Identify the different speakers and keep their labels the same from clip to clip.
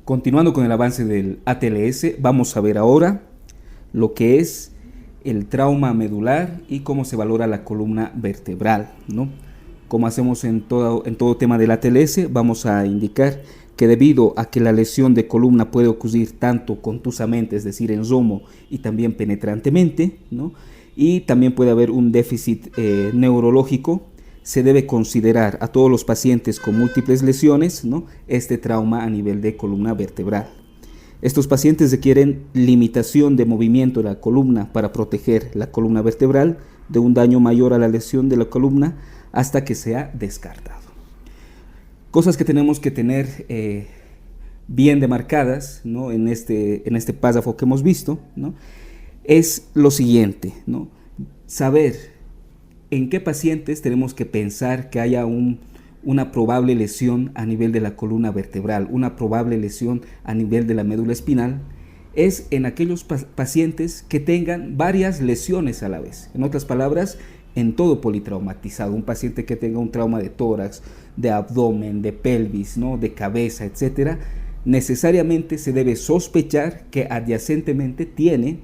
Speaker 1: Continuando con el avance del ATLS, vamos a ver ahora lo que es el trauma medular y cómo se valora la columna vertebral, ¿no? Como hacemos en todo tema del ATLS, vamos a indicar que debido a que la lesión de columna puede ocurrir tanto contusamente, es decir, en zomo, y también penetrantemente, ¿no? Y también puede haber un déficit neurológico, se debe considerar a todos los pacientes con múltiples lesiones, ¿no?, este trauma a nivel de columna vertebral. Estos pacientes requieren limitación de movimiento de la columna para proteger la columna vertebral de un daño mayor a la lesión de la columna hasta que sea descartado. Cosas que tenemos que tener bien demarcadas, ¿no?, en este párrafo que hemos visto, ¿no?, es lo siguiente, ¿no?, saber en qué pacientes tenemos que pensar que haya una probable lesión a nivel de la columna vertebral, una probable lesión a nivel de la médula espinal, es en aquellos pacientes que tengan varias lesiones a la vez. En otras palabras, en todo politraumatizado, un paciente que tenga un trauma de tórax, de abdomen, de pelvis, ¿no?, de cabeza, etcétera, necesariamente se debe sospechar que adyacentemente tiene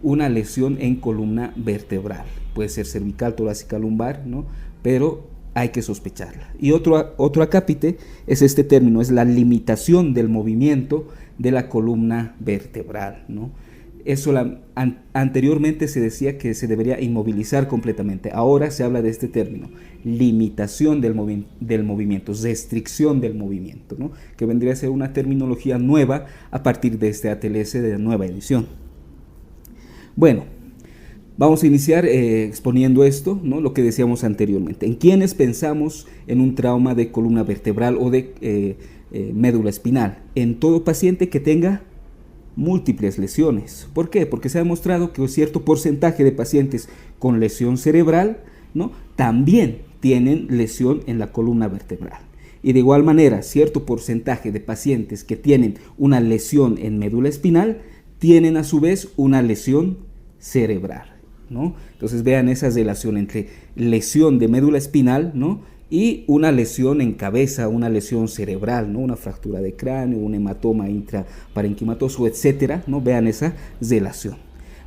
Speaker 1: una lesión en columna vertebral. Puede ser cervical, torácica, lumbar, ¿no?, pero hay que sospecharla. Y otro acápite es este término, es la limitación del movimiento de la columna vertebral, ¿no? Eso anteriormente se decía que se debería inmovilizar completamente. Ahora se habla de este término, limitación del movimiento, restricción del movimiento, ¿no?, que vendría a ser una terminología nueva a partir de este ATLS de la nueva edición. Bueno, vamos a iniciar exponiendo esto, ¿no?, lo que decíamos anteriormente. ¿En quiénes pensamos en un trauma de columna vertebral o de médula espinal? En todo paciente que tenga múltiples lesiones. ¿Por qué? Porque se ha demostrado que un cierto porcentaje de pacientes con lesión cerebral, ¿no?, también tienen lesión en la columna vertebral. Y de igual manera, cierto porcentaje de pacientes que tienen una lesión en médula espinal tienen a su vez una lesión cerebral, ¿no? Entonces vean esa relación entre lesión de médula espinal, ¿no?, y una lesión en cabeza, una lesión cerebral, ¿no?, una fractura de cráneo, un hematoma intraparenquimatoso, etcétera, ¿no? Vean esa relación.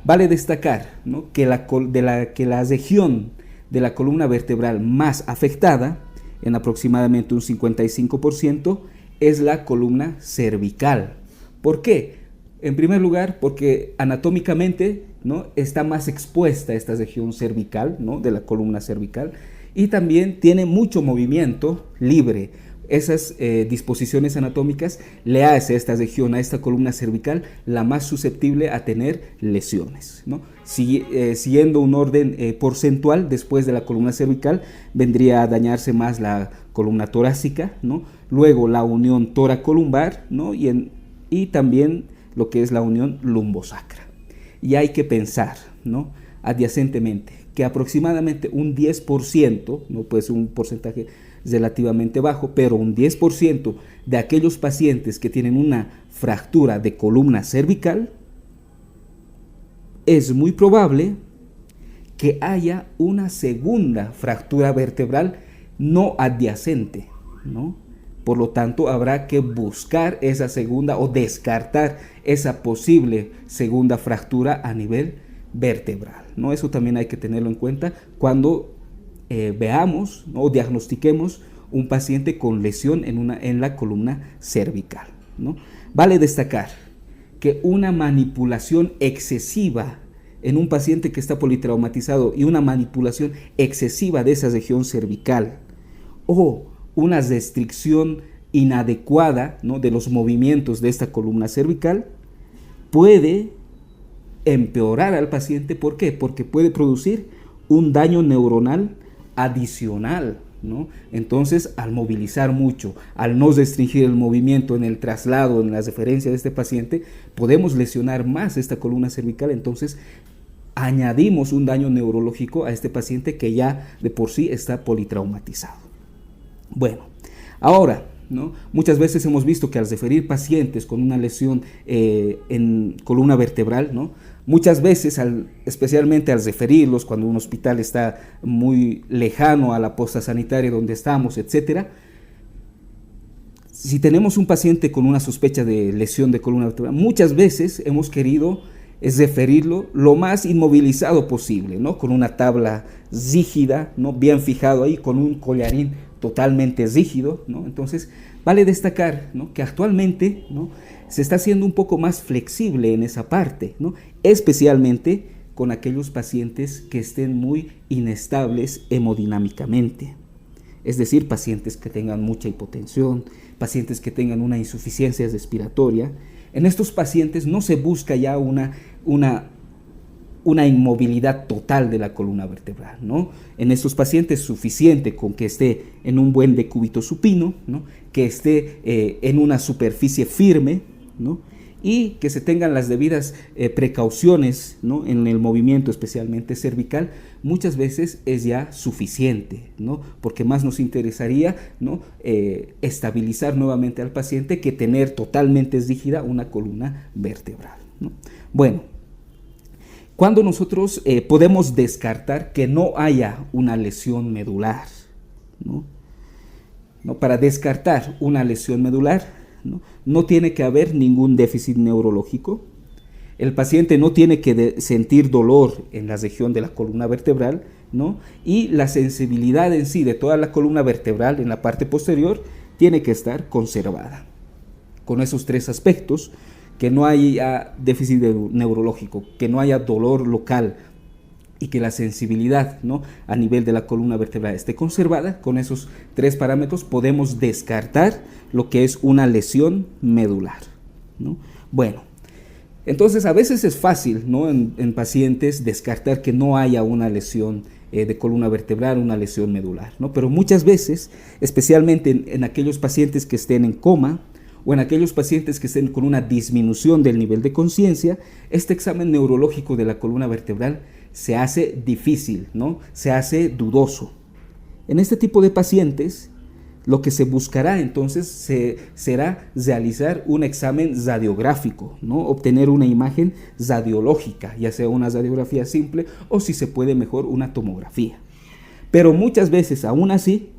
Speaker 1: Vale destacar, ¿no?, que la región de la columna vertebral más afectada, en aproximadamente un 55%, es la columna cervical. ¿Por qué? En primer lugar, porque anatómicamente, ¿no?, está más expuesta esta región cervical, ¿no?, de la columna cervical, y también tiene mucho movimiento libre. Esas disposiciones anatómicas le hace a esta región, a esta columna cervical, la más susceptible a tener lesiones, ¿no? Siguiendo un orden porcentual, después de la columna cervical vendría a dañarse más la columna torácica, ¿no?, luego la unión toracolumbar, ¿no?, y también lo que es la unión lumbosacra. Y hay que pensar, ¿no?, adyacentemente, que aproximadamente un 10%, no puede ser un porcentaje relativamente bajo, pero un 10% de aquellos pacientes que tienen una fractura de columna cervical, es muy probable que haya una segunda fractura vertebral no adyacente, ¿no? Por lo tanto, habrá que buscar esa segunda o descartar esa posible segunda fractura a nivel vertebral, ¿no? Eso también hay que tenerlo en cuenta cuando veamos, ¿no?, o diagnostiquemos un paciente con lesión en la columna cervical, ¿no? Vale destacar que una manipulación excesiva en un paciente que está politraumatizado y una manipulación excesiva de esa región cervical o una restricción inadecuada, ¿no?, de los movimientos de esta columna cervical puede empeorar al paciente. ¿Por qué? Porque puede producir un daño neuronal adicional, ¿no? Entonces, al movilizar mucho, al no restringir el movimiento en el traslado, en la referencia de este paciente, podemos lesionar más esta columna cervical. Entonces, añadimos un daño neurológico a este paciente que ya de por sí está politraumatizado. Bueno, ahora, ¿no?, muchas veces hemos visto que al referir pacientes con una lesión en columna vertebral, ¿no?, muchas veces, especialmente al referirlos cuando un hospital está muy lejano a la posta sanitaria donde estamos, etcétera, si tenemos un paciente con una sospecha de lesión de columna vertebral, muchas veces hemos querido referirlo lo más inmovilizado posible, ¿no? Con una tabla rígida, ¿no? Bien fijado ahí, con un collarín totalmente rígido, ¿no? Entonces, vale destacar, ¿no?, que actualmente, ¿no?, se está haciendo un poco más flexible en esa parte, ¿no?, especialmente con aquellos pacientes que estén muy inestables hemodinámicamente. Es decir, pacientes que tengan mucha hipotensión, pacientes que tengan una insuficiencia respiratoria. En estos pacientes no se busca ya una inmovilidad total de la columna vertebral, ¿no? En estos pacientes es suficiente con que esté en un buen decúbito supino, ¿no?, que esté en una superficie firme, ¿no?, y que se tengan las debidas precauciones, ¿no?, en el movimiento, especialmente cervical. Muchas veces es ya suficiente, ¿no?, porque más nos interesaría, ¿no?, estabilizar nuevamente al paciente que tener totalmente rígida una columna vertebral, ¿no? Bueno, cuando nosotros podemos descartar que no haya una lesión medular, ¿no? Para descartar una lesión medular, no tiene que haber ningún déficit neurológico. El paciente no tiene que sentir dolor en la región de la columna vertebral, ¿no? Y la sensibilidad en sí de toda la columna vertebral en la parte posterior tiene que estar conservada. Con esos tres aspectos: que no haya déficit neurológico, que no haya dolor local y que la sensibilidad, ¿no?, a nivel de la columna vertebral esté conservada. Con esos tres parámetros podemos descartar lo que es una lesión medular, ¿no? Bueno, entonces a veces es fácil, ¿no?, en pacientes descartar que no haya una lesión de columna vertebral, una lesión medular, ¿no? Pero muchas veces, especialmente en aquellos pacientes que estén en coma, o en aquellos pacientes que estén con una disminución del nivel de conciencia, este examen neurológico de la columna vertebral se hace difícil, ¿no?, se hace dudoso. En este tipo de pacientes, lo que se buscará entonces será realizar un examen radiográfico, ¿no?, obtener una imagen radiológica, ya sea una radiografía simple o, si se puede mejor, una tomografía. Pero muchas veces, aún así,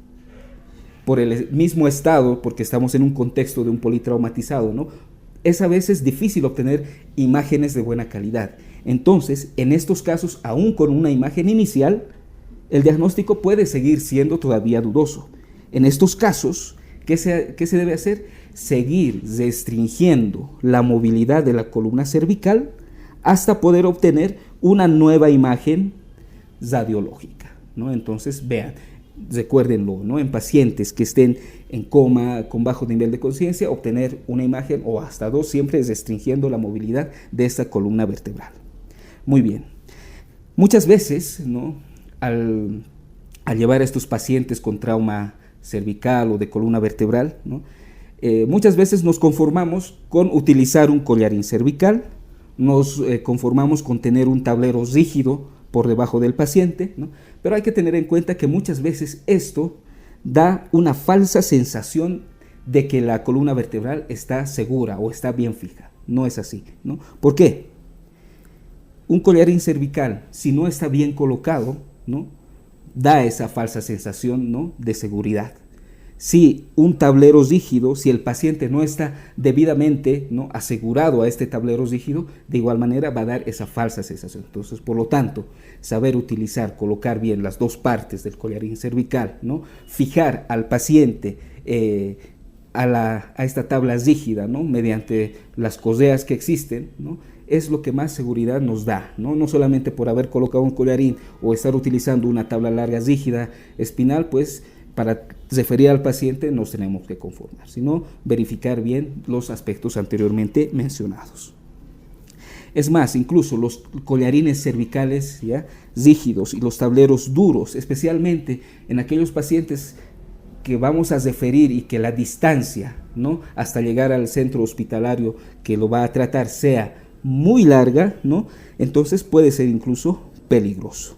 Speaker 1: por el mismo estado, porque estamos en un contexto de un politraumatizado, ¿no?, es a veces difícil obtener imágenes de buena calidad. Entonces, en estos casos, aún con una imagen inicial, el diagnóstico puede seguir siendo todavía dudoso. En estos casos, ¿qué se debe hacer? Seguir restringiendo la movilidad de la columna cervical hasta poder obtener una nueva imagen radiológica, ¿no? Entonces, vean, recuérdenlo, ¿no?, en pacientes que estén en coma, con bajo nivel de conciencia, obtener una imagen o hasta dos, siempre restringiendo la movilidad de esta columna vertebral. Muy bien. Muchas veces, ¿no?, al llevar a estos pacientes con trauma cervical o de columna vertebral, ¿no?, muchas veces nos conformamos con utilizar un collarín cervical, nos conformamos con tener un tablero rígido por debajo del paciente, ¿no? Pero hay que tener en cuenta que muchas veces esto da una falsa sensación de que la columna vertebral está segura o está bien fija. No es así, ¿no? ¿Por qué? Un collarín cervical, si no está bien colocado, ¿no?, da esa falsa sensación, ¿no?, de seguridad. Si un tablero rígido, si el paciente no está debidamente, ¿no?, asegurado a este tablero rígido, de igual manera va a dar esa falsa sensación. Entonces, por lo tanto, saber utilizar, colocar bien las dos partes del collarín cervical, ¿no?, fijar al paciente a esta tabla rígida, ¿no?, mediante las correas que existen, ¿no?, es lo que más seguridad nos da, ¿no? No solamente por haber colocado un collarín o estar utilizando una tabla larga rígida espinal, pues para referir al paciente nos tenemos que conformar, sino verificar bien los aspectos anteriormente mencionados. Es más, incluso los collarines cervicales, ¿ya?, rígidos, y los tableros duros, especialmente en aquellos pacientes que vamos a referir y que la distancia, ¿no?, hasta llegar al centro hospitalario que lo va a tratar sea muy larga, ¿no?, entonces puede ser incluso peligroso.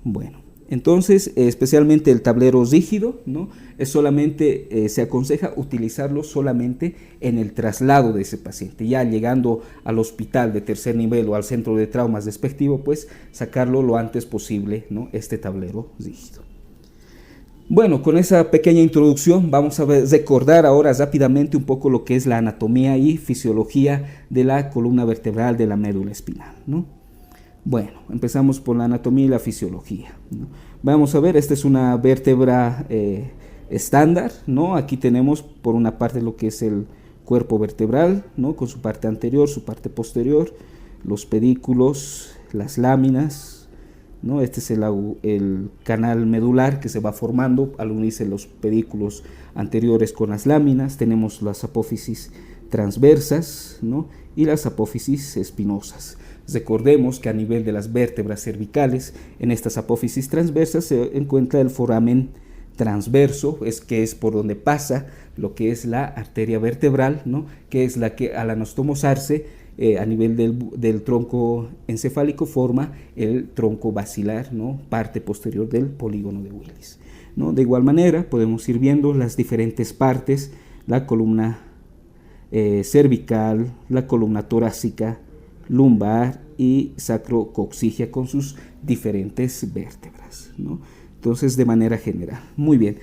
Speaker 1: Bueno, entonces, especialmente el tablero rígido, ¿no?, se aconseja utilizarlo solamente en el traslado de ese paciente. Ya llegando al hospital de tercer nivel o al centro de traumas respectivo, pues sacarlo lo antes posible, ¿no?, este tablero rígido. Bueno, con esa pequeña introducción vamos a recordar ahora rápidamente un poco lo que es la anatomía y fisiología de la columna vertebral de la médula espinal, ¿no? Bueno, empezamos por la anatomía y la fisiología, ¿no? Vamos a ver, esta es una vértebra estándar, ¿no? Aquí tenemos por una parte lo que es el cuerpo vertebral, ¿no? Con su parte anterior, su parte posterior, los pedículos, las láminas, ¿no? Este es el canal medular que se va formando al unirse los pedículos anteriores con las láminas. Tenemos las apófisis transversas, ¿no? Y las apófisis espinosas. Recordemos que a nivel de las vértebras cervicales, en estas apófisis transversas se encuentra el foramen transverso, que es por donde pasa lo que es la arteria vertebral, ¿no? Que es la que al anastomosarse a nivel del tronco encefálico forma el tronco basilar, ¿no? Parte posterior del polígono de Willis, ¿no? De igual manera podemos ir viendo las diferentes partes, la columna cervical, la columna torácica, lumbar y sacrocoxigia con sus diferentes vértebras, ¿no? Entonces, de manera general. Muy bien.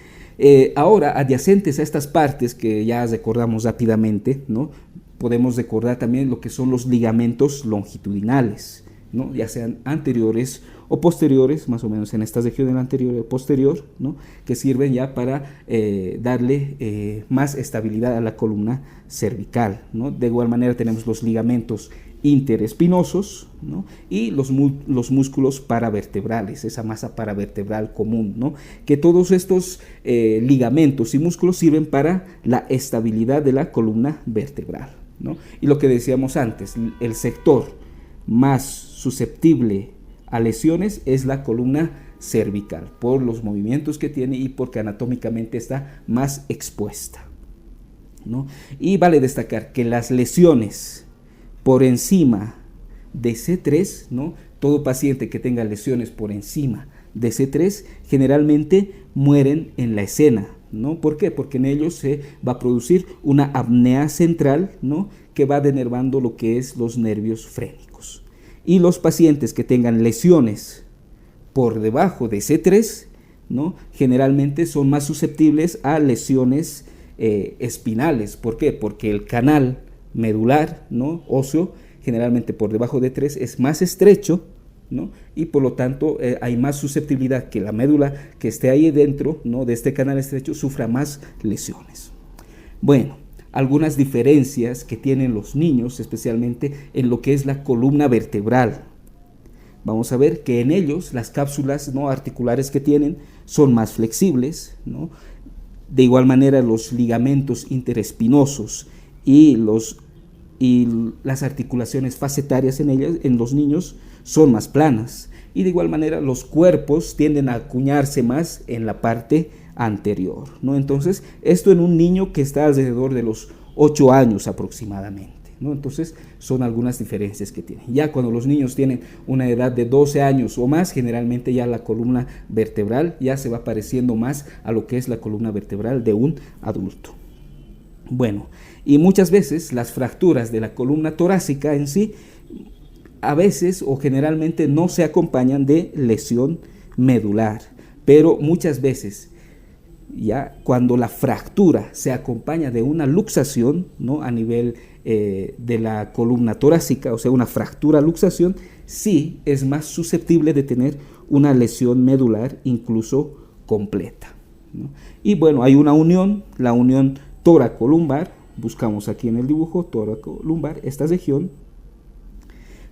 Speaker 1: Ahora, adyacentes a estas partes que ya recordamos rápidamente, ¿no? Podemos recordar también lo que son los ligamentos longitudinales, ¿no? Ya sean anteriores o posteriores, más o menos en esta región del anterior y posterior, ¿no? Que sirven ya para darle más estabilidad a la columna cervical, ¿no? De igual manera tenemos los ligamentos interespinosos, ¿no? Y los músculos paravertebrales, esa masa paravertebral común, ¿no? Que todos estos ligamentos y músculos sirven para la estabilidad de la columna vertebral, ¿no? Y lo que decíamos antes, el sector más susceptible a lesiones es la columna cervical, por los movimientos que tiene y porque anatómicamente está más expuesta, ¿no? Y vale destacar que las lesiones por encima de C3, ¿no? Todo paciente que tenga lesiones por encima de C3 generalmente mueren en la escena, ¿no? ¿Por qué? Porque en ellos se va a producir una apnea central, ¿no? Que va denervando lo que es los nervios frénicos. Y los pacientes que tengan lesiones por debajo de C3, ¿no? Generalmente son más susceptibles a lesiones espinales. ¿Por qué? Porque el canal medular, ¿no? Óseo, generalmente por debajo de 3 es más estrecho, ¿no? Y por lo tanto hay más susceptibilidad que la médula que esté ahí dentro, ¿no? De este canal estrecho sufra más lesiones. Bueno, algunas diferencias que tienen los niños, especialmente en lo que es la columna vertebral. Vamos a ver que en ellos las cápsulas, ¿no? articulares que tienen son más flexibles, ¿no? De igual manera los ligamentos interespinosos y las articulaciones facetarias en ellas, en los niños, son más planas. Y de igual manera los cuerpos tienden a acuñarse más en la parte anterior, ¿no? Entonces, esto en un niño que está alrededor de los 8 años aproximadamente, ¿no? Entonces, son algunas diferencias que tienen. Ya cuando los niños tienen una edad de 12 años o más, generalmente ya la columna vertebral ya se va pareciendo más a lo que es la columna vertebral de un adulto. Bueno, y muchas veces las fracturas de la columna torácica en sí, a veces o generalmente no se acompañan de lesión medular, pero muchas veces, ya cuando la fractura se acompaña de una luxación, ¿no? A nivel de la columna torácica, o sea, una fractura luxación, sí es más susceptible de tener una lesión medular incluso completa, ¿no? Y bueno, hay una unión, la unión tóraco-lumbar, buscamos aquí en el dibujo tóraco-lumbar, esta región,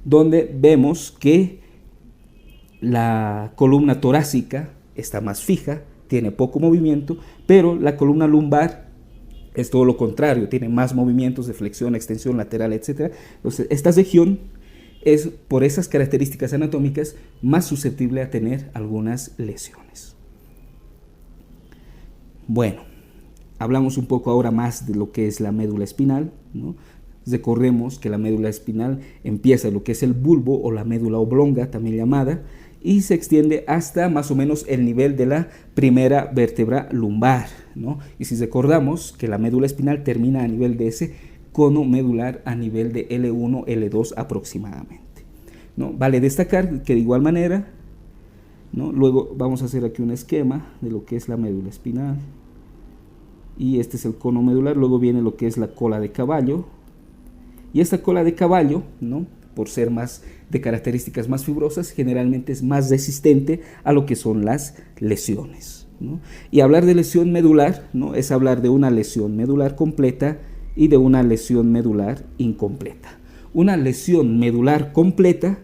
Speaker 1: donde vemos que la columna torácica está más fija, tiene poco movimiento, pero la columna lumbar es todo lo contrario, tiene más movimientos de flexión, extensión, lateral, etc. Entonces, esta región es, por esas características anatómicas, más susceptible a tener algunas lesiones. Bueno, hablamos un poco ahora más de lo que es la médula espinal, ¿no? Recordemos que la médula espinal empieza en lo que es el bulbo o la médula oblonga, también llamada, y se extiende hasta más o menos el nivel de la primera vértebra lumbar, ¿no? Y si recordamos que la médula espinal termina a nivel de ese cono medular a nivel de L1, L2 aproximadamente, ¿no? Vale destacar que de igual manera ¿no? Luego vamos a hacer aquí un esquema de lo que es la médula espinal. Y este es el cono medular. Luego viene lo que es la cola de caballo. Y esta cola de caballo, ¿no?, por ser más de características más fibrosas, generalmente es más resistente a lo que son las lesiones, ¿no? Y hablar de lesión medular, ¿no?, es hablar de una lesión medular completa y de una lesión medular incompleta. Una lesión medular completa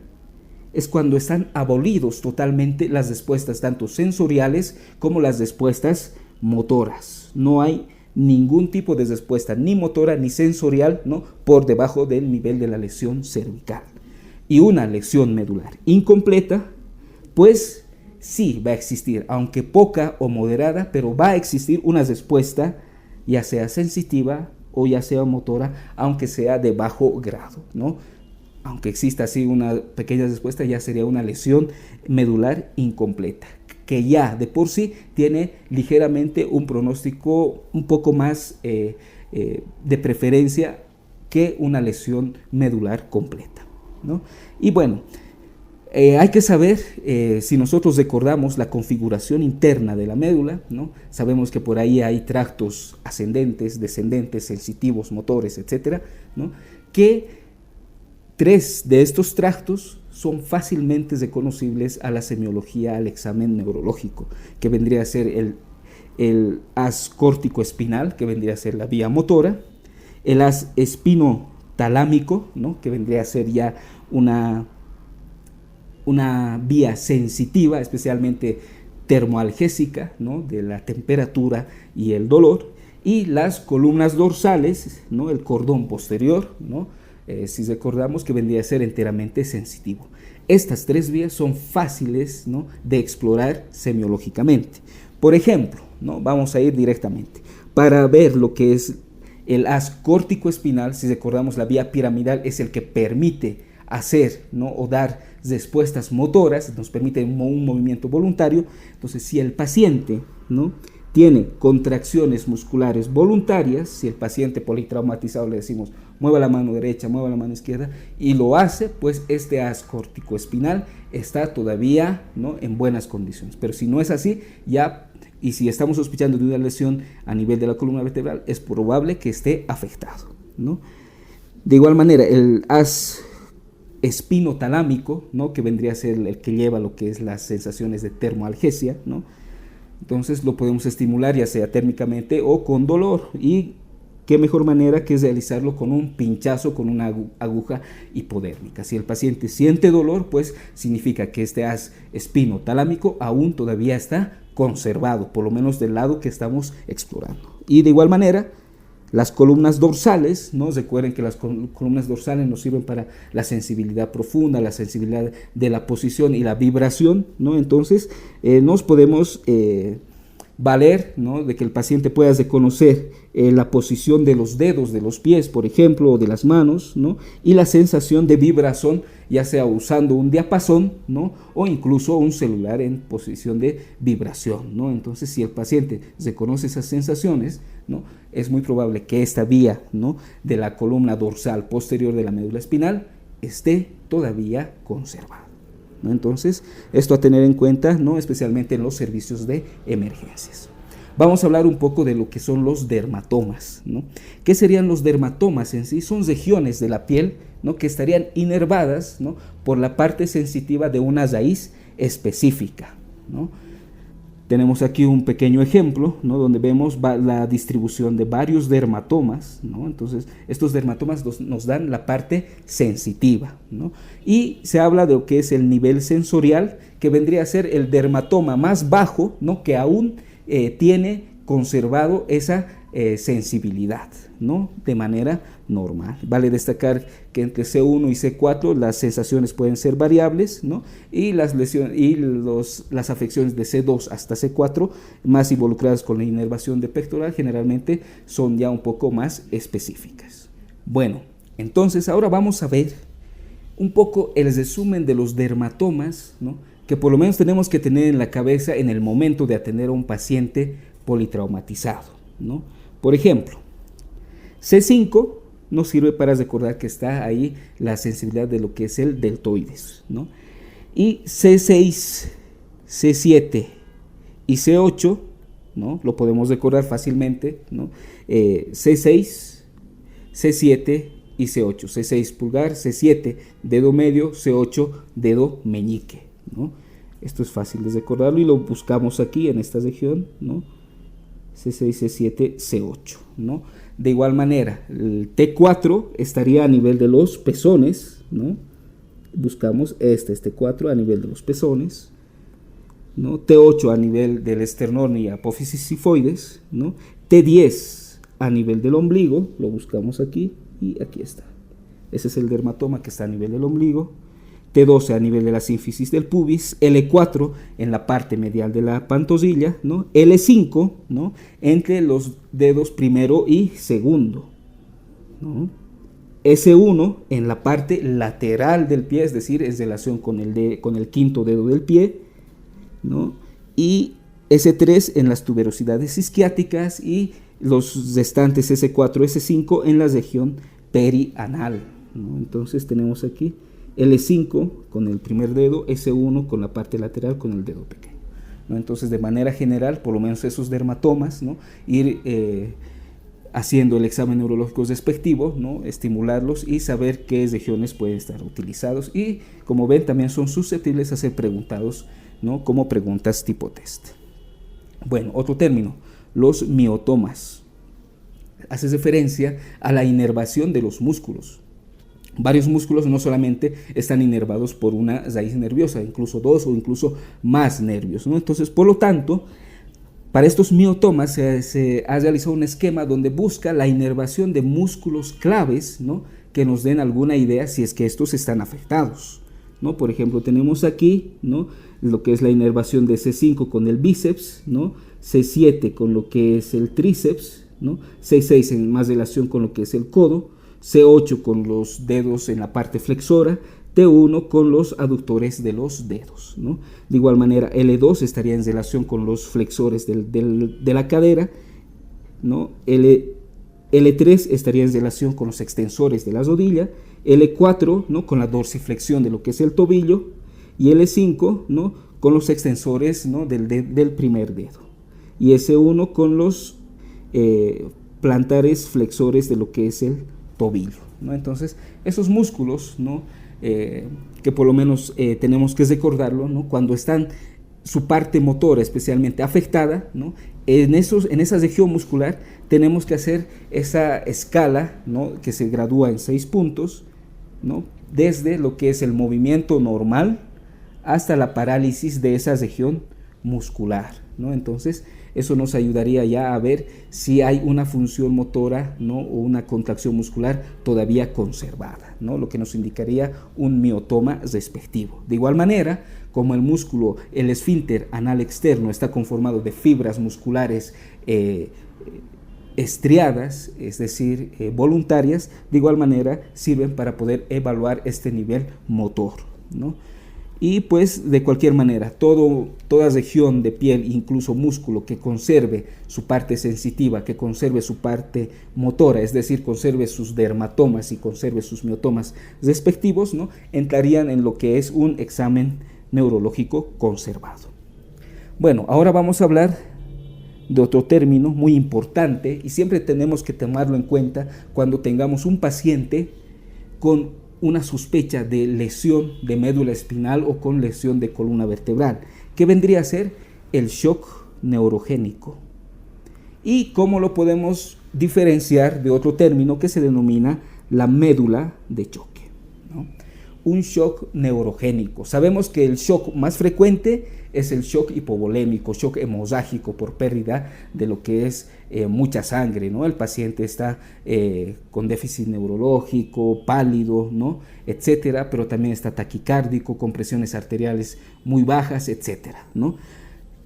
Speaker 1: es cuando están abolidos totalmente las respuestas tanto sensoriales como las respuestas motoras. No hay ningún tipo de respuesta ni motora ni sensorial, ¿no?, por debajo del nivel de la lesión cervical. Y una lesión medular incompleta, pues sí va a existir, aunque poca o moderada, pero va a existir una respuesta, ya sea sensitiva o ya sea motora, aunque sea de bajo grado, ¿no? Aunque exista así una pequeña respuesta, ya sería una lesión medular incompleta, que ya de por sí tiene ligeramente un pronóstico un poco más de preferencia que una lesión medular completa, ¿no? Y bueno, hay que saber, si nosotros recordamos la configuración interna de la médula, ¿no?, sabemos que por ahí hay tractos ascendentes, descendentes, sensitivos, motores, etcétera, ¿no?, que 3 de estos tractos son fácilmente reconocibles a la semiología, al examen neurológico, que vendría a ser el haz córtico-espinal, que vendría a ser la vía motora, el haz espinotalámico, ¿no?, que vendría a ser ya una vía sensitiva, especialmente termoalgésica, ¿no?, de la temperatura y el dolor, y las columnas dorsales, ¿no?, el cordón posterior, ¿no?, si recordamos, que vendría a ser enteramente sensitivo. Estas 3 vías son fáciles, ¿no?, de explorar semiológicamente. Por ejemplo, ¿no?, vamos a ir directamente para ver lo que es el haz córtico-espinal. Si recordamos, la vía piramidal es el que permite hacer, ¿no?, o dar respuestas motoras, nos permite un movimiento voluntario. Entonces, si el paciente, ¿no?, tiene contracciones musculares voluntarias, si el paciente politraumatizado le decimos mueva la mano derecha, mueva la mano izquierda, y lo hace, pues este haz córtico-espinal está todavía, ¿no?, en buenas condiciones. Pero si no es así, ya, y si estamos sospechando de una lesión a nivel de la columna vertebral, es probable que esté afectado, ¿no? De igual manera, el haz espinotalámico, ¿no?, que vendría a ser el que lleva lo que es las sensaciones de termoalgesia, ¿no?, entonces lo podemos estimular ya sea térmicamente o con dolor, y qué mejor manera que es realizarlo con un pinchazo, con una aguja hipodérmica. Si el paciente siente dolor, pues significa que este haz espinotalámico aún todavía está conservado, por lo menos del lado que estamos explorando. Y de igual manera, las columnas dorsales, ¿no?, recuerden que las columnas dorsales nos sirven para la sensibilidad profunda, la sensibilidad de la posición y la vibración, ¿no? Entonces nos podemos valer, ¿no?, de que el paciente pueda reconocer la posición de los dedos de los pies, por ejemplo, o de las manos, ¿no?, y la sensación de vibración, ya sea usando un diapasón, ¿no?, o incluso un celular en posición de vibración, ¿no? Entonces, si el paciente reconoce esas sensaciones, ¿no?, es muy probable que esta vía, ¿no?, de la columna dorsal posterior de la médula espinal esté todavía conservada, ¿no? Entonces, esto a tener en cuenta, ¿no?, especialmente en los servicios de emergencias. Vamos a hablar un poco de lo que son los dermatomas, ¿no? ¿Qué serían los dermatomas en sí? Son regiones de la piel, ¿no?, que estarían inervadas, ¿no?, por la parte sensitiva de una raíz específica, ¿no? Tenemos aquí un pequeño ejemplo, ¿no?, donde vemos la distribución de varios dermatomas, ¿no? Entonces, estos dermatomas nos dan la parte sensitiva, ¿no? Y se habla de lo que es el nivel sensorial, que vendría a ser el dermatoma más bajo, ¿no?, que aún tiene conservado esa sensibilidad, ¿no?, de manera normal. Vale destacar que entre C1 y C4 las sensaciones pueden ser variables, ¿no?, y las lesiones y las afecciones de C2 hasta C4 más involucradas con la inervación de pectoral generalmente son ya un poco más específicas. Bueno, entonces ahora vamos a ver un poco el resumen de los dermatomas, ¿no?, que por lo menos tenemos que tener en la cabeza en el momento de atender a un paciente politraumatizado, ¿no? Por ejemplo, C5 nos sirve para recordar que está ahí la sensibilidad de lo que es el deltoides, ¿no? Y C6, C7 y C8, ¿no? Lo podemos decorar fácilmente, ¿no? C6, C7 y C8. C6 pulgar, C7 dedo medio, C8 dedo meñique, ¿no? Esto es fácil de recordarlo y lo buscamos aquí en esta región, ¿no? C6, C7, C8, ¿no? De igual manera, el T4 estaría a nivel de los pezones, ¿no? Buscamos este T4 a nivel de los pezones, ¿no? T8 a nivel del esternón y apófisis sifoides, ¿no? T10 a nivel del ombligo, lo buscamos aquí y aquí está. Ese es el dermatoma que está a nivel del ombligo. T12 a nivel de la sínfisis del pubis, L4 en la parte medial de la pantorrilla, ¿no? L5, ¿no? Entre los dedos primero y segundo, ¿no? S1 en la parte lateral del pie, es decir, en relación con el quinto dedo del pie, ¿no? Y S3 en las tuberosidades isquiáticas y los restantes S4, S5 en la región perianal, ¿no? Entonces tenemos aquí L5 con el primer dedo, S1 con la parte lateral con el dedo pequeño, ¿no? Entonces, de manera general, por lo menos esos dermatomas, ¿no? Ir haciendo el examen neurológico respectivo, ¿no? Estimularlos y saber qué regiones pueden estar utilizados. Y como ven, también son susceptibles a ser preguntados, ¿no? Como preguntas tipo test. Bueno, otro término, los miotomas. Hace referencia a la inervación de los músculos. Varios músculos no solamente están inervados por una raíz nerviosa, incluso dos o incluso más nervios, ¿no? Entonces, por lo tanto, para estos miotomas se ha realizado un esquema donde busca la inervación de músculos claves, ¿no? Que nos den alguna idea si es que estos están afectados, ¿no? Por ejemplo, tenemos aquí, ¿no? Lo que es la inervación de C5 con el bíceps, ¿no? C7 con lo que es el tríceps, ¿no? C6 en más relación con lo que es el codo, C8 con los dedos en la parte flexora, T1 con los aductores de los dedos, ¿no? De igual manera, L2 estaría en relación con los flexores de la cadera, ¿no? L3 estaría en relación con los extensores de la rodilla, L4, ¿no? Con la dorsiflexión de lo que es el tobillo, y L5, ¿no? Con los extensores, ¿no? del primer dedo, y S1 con los plantares flexores de lo que es el tobillo, ¿no? Entonces, esos músculos, ¿no? Que por lo menos tenemos que recordarlo, ¿no? Cuando están su parte motora especialmente afectada, ¿no? En esa región muscular tenemos que hacer esa escala, ¿no? Que se gradúa en 6 puntos, ¿no? Desde lo que es el movimiento normal hasta la parálisis de esa región muscular, ¿no? Entonces, eso nos ayudaría ya a ver si hay una función motora, ¿no? O una contracción muscular todavía conservada, ¿no? Lo que nos indicaría un miotoma respectivo. De igual manera, como el músculo, el esfínter anal externo está conformado de fibras musculares estriadas, es decir, voluntarias, de igual manera sirven para poder evaluar este nivel motor, ¿no? Y pues de cualquier manera, toda región de piel, incluso músculo que conserve su parte sensitiva, que conserve su parte motora, es decir, conserve sus dermatomas y conserve sus miotomas respectivos, ¿no? Entrarían en lo que es un examen neurológico conservado. Bueno, ahora vamos a hablar de otro término muy importante y siempre tenemos que tomarlo en cuenta cuando tengamos un paciente con una sospecha de lesión de médula espinal o con lesión de columna vertebral, que vendría a ser el shock neurogénico. ¿Y cómo lo podemos diferenciar de otro término que se denomina la médula de choque, ¿no? Un shock neurogénico. Sabemos que el shock más frecuente es el shock hipovolémico, shock hemorrágico por pérdida de lo que es mucha sangre, ¿no? El paciente está con déficit neurológico, pálido, ¿no? Etcétera, pero también está taquicárdico, con presiones arteriales muy bajas, etcétera, ¿no?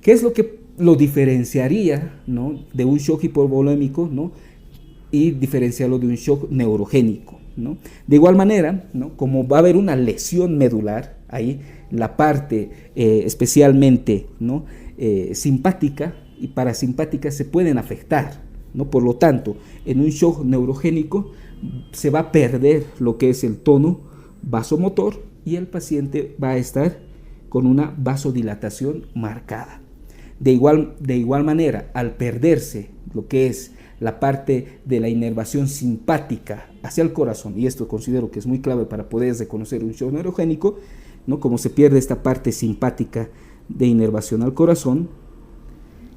Speaker 1: ¿Qué es lo que lo diferenciaría, ¿no? De un shock hipovolémico, ¿no? Y diferenciarlo de un shock neurogénico, ¿no? De igual manera, ¿no? Como va a haber una lesión medular ahí, la parte especialmente, ¿no? Simpática y parasimpática se pueden afectar, ¿no? Por lo tanto, en un shock neurogénico se va a perder lo que es el tono vasomotor y el paciente va a estar con una vasodilatación marcada. De igual manera, al perderse lo que es la parte de la inervación simpática hacia el corazón, y esto considero que es muy clave para poder reconocer un shock neurogénico, ¿no? Como se pierde esta parte simpática de inervación al corazón,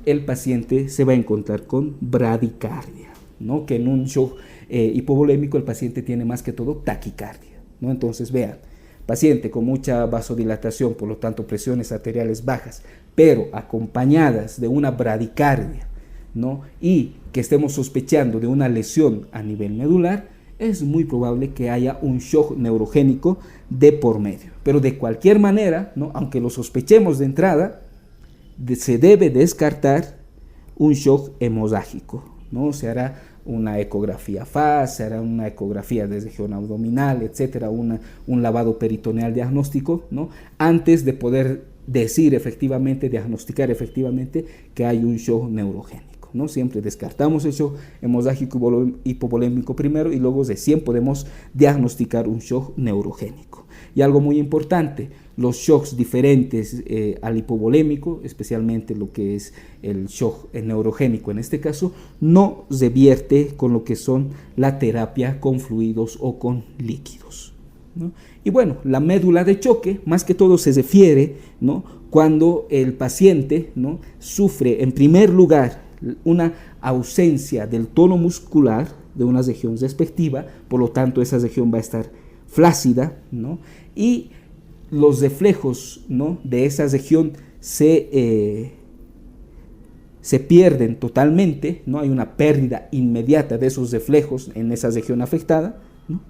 Speaker 1: el paciente se va a encontrar con bradicardia, ¿no? Que en un shock hipovolémico el paciente tiene más que todo taquicardia, ¿no? Entonces vean, paciente con mucha vasodilatación, por lo tanto presiones arteriales bajas, pero acompañadas de una bradicardia, ¿no? Y que estemos sospechando de una lesión a nivel medular, es muy probable que haya un shock neurogénico de por medio. Pero de cualquier manera, ¿no? Aunque lo sospechemos de entrada, se debe descartar un shock hemodágico, ¿no? Se hará una ecografía FAS, se hará una ecografía de región abdominal, etcétera, un lavado peritoneal diagnóstico, ¿no? Antes de poder decir efectivamente, diagnosticar efectivamente que hay un shock neurogénico, ¿no? Siempre descartamos el shock hemodágico hipovolémico primero y luego recién podemos diagnosticar un shock neurogénico. Y algo muy importante, los shocks diferentes al hipovolémico, especialmente lo que es el shock neurogénico en este caso, no se vierte con lo que son la terapia con fluidos o con líquidos, ¿no? Y bueno, la médula de choque más que todo se refiere, ¿no? Cuando el paciente, ¿no? Sufre en primer lugar una ausencia del tono muscular de una región respectiva, por lo tanto esa región va a estar flácida, ¿no? Y los reflejos, ¿no? de esa región se pierden totalmente, ¿no? Hay una pérdida inmediata de esos reflejos en esa región afectada, ¿no?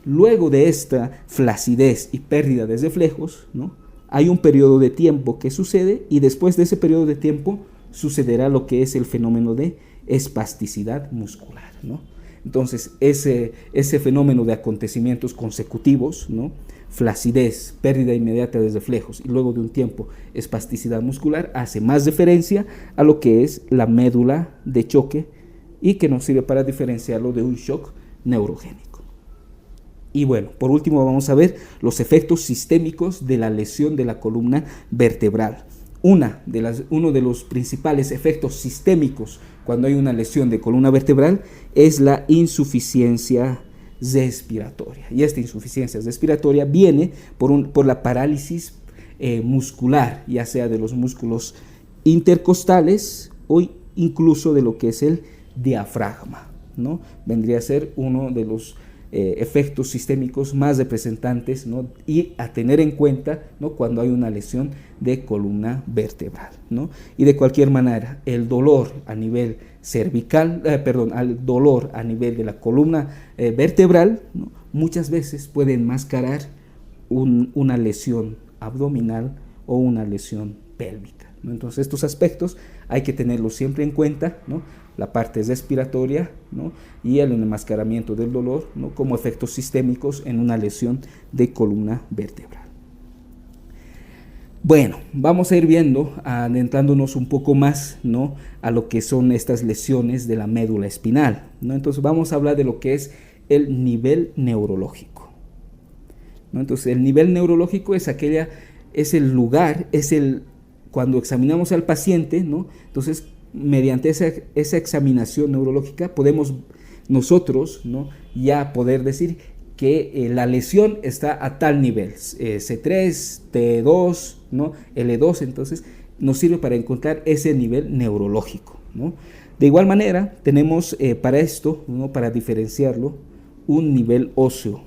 Speaker 1: Luego de esta flacidez y pérdida de reflejos, ¿no? Hay un periodo de tiempo que sucede y después de ese periodo de tiempo sucederá lo que es el fenómeno de espasticidad muscular, ¿no? Entonces ese fenómeno de acontecimientos consecutivos, ¿no? Flacidez, pérdida inmediata de reflejos y luego de un tiempo espasticidad muscular, hace más referencia a lo que es la médula de choque y que nos sirve para diferenciarlo de un shock neurogénico. Y bueno, por último vamos a ver los efectos sistémicos de la lesión de la columna vertebral. Uno de los principales efectos sistémicos cuando hay una lesión de columna vertebral es la insuficiencia respiratoria. Y esta insuficiencia respiratoria viene por la parálisis muscular, ya sea de los músculos intercostales o incluso de lo que es el diafragma, ¿no? Vendría a ser uno de los efectos sistémicos más representantes, ¿no? Y a tener en cuenta, ¿no? Cuando hay una lesión de columna vertebral, ¿no? Y de cualquier manera, el dolor a nivel cervical, el dolor a nivel de la columna vertebral, ¿no? Muchas veces puede enmascarar una lesión abdominal o una lesión pélvica, ¿no? Entonces estos aspectos hay que tenerlos siempre en cuenta, ¿no? La parte respiratoria, ¿no? Y el enmascaramiento del dolor, ¿no? Como efectos sistémicos en una lesión de columna vertebral. Bueno, vamos a ir viendo, adentrándonos un poco más, ¿no? A lo que son estas lesiones de la médula espinal, ¿no? Entonces vamos a hablar de lo que es el nivel neurológico, ¿no? Entonces el nivel neurológico es el lugar, cuando examinamos al paciente, ¿no? Entonces mediante esa examinación neurológica podemos nosotros, ¿no? ya poder decir que la lesión está a tal nivel, C3, T2, ¿no? L2, entonces nos sirve para encontrar ese nivel neurológico, ¿no? De igual manera tenemos para esto, ¿no? Para diferenciarlo, un nivel óseo.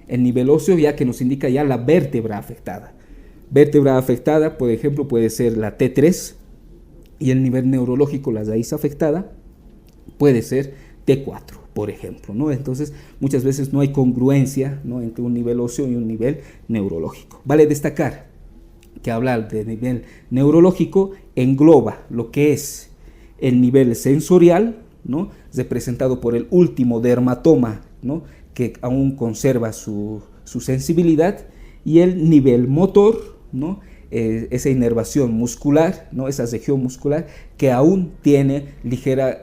Speaker 1: El nivel óseo ya que nos indica ya la vértebra afectada. Vértebra afectada, por ejemplo, puede ser la T3, y el nivel neurológico, la raíz afectada, puede ser T4, por ejemplo, ¿no? Entonces, muchas veces no hay congruencia, ¿no? entre un nivel óseo y un nivel neurológico. Vale destacar que hablar de nivel neurológico engloba lo que es el nivel sensorial, ¿no? representado por el último dermatoma, ¿no? que aún conserva su sensibilidad, y el nivel motor, ¿no? Esa inervación muscular, ¿no? esa región muscular que aún tiene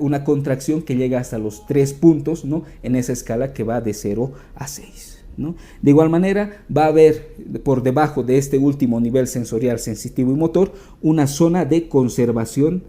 Speaker 1: una contracción que llega hasta los 3 puntos, ¿no? en esa escala que va de 0 a 6. ¿no? De igual manera, va a haber por debajo de este último nivel sensorial, sensitivo y motor, una zona de conservación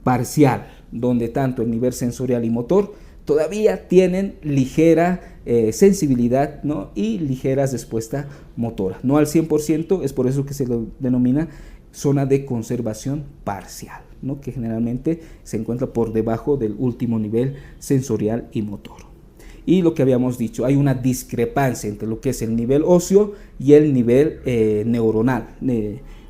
Speaker 1: parcial, donde tanto el nivel sensorial y motor todavía tienen ligera sensibilidad, ¿no? Y ligera respuesta motora. No al 100%, es por eso que se lo denomina zona de conservación parcial, ¿no? Que generalmente se encuentra por debajo del último nivel sensorial y motor. Y lo que habíamos dicho, hay una discrepancia entre lo que es el nivel óseo y el nivel neuronal,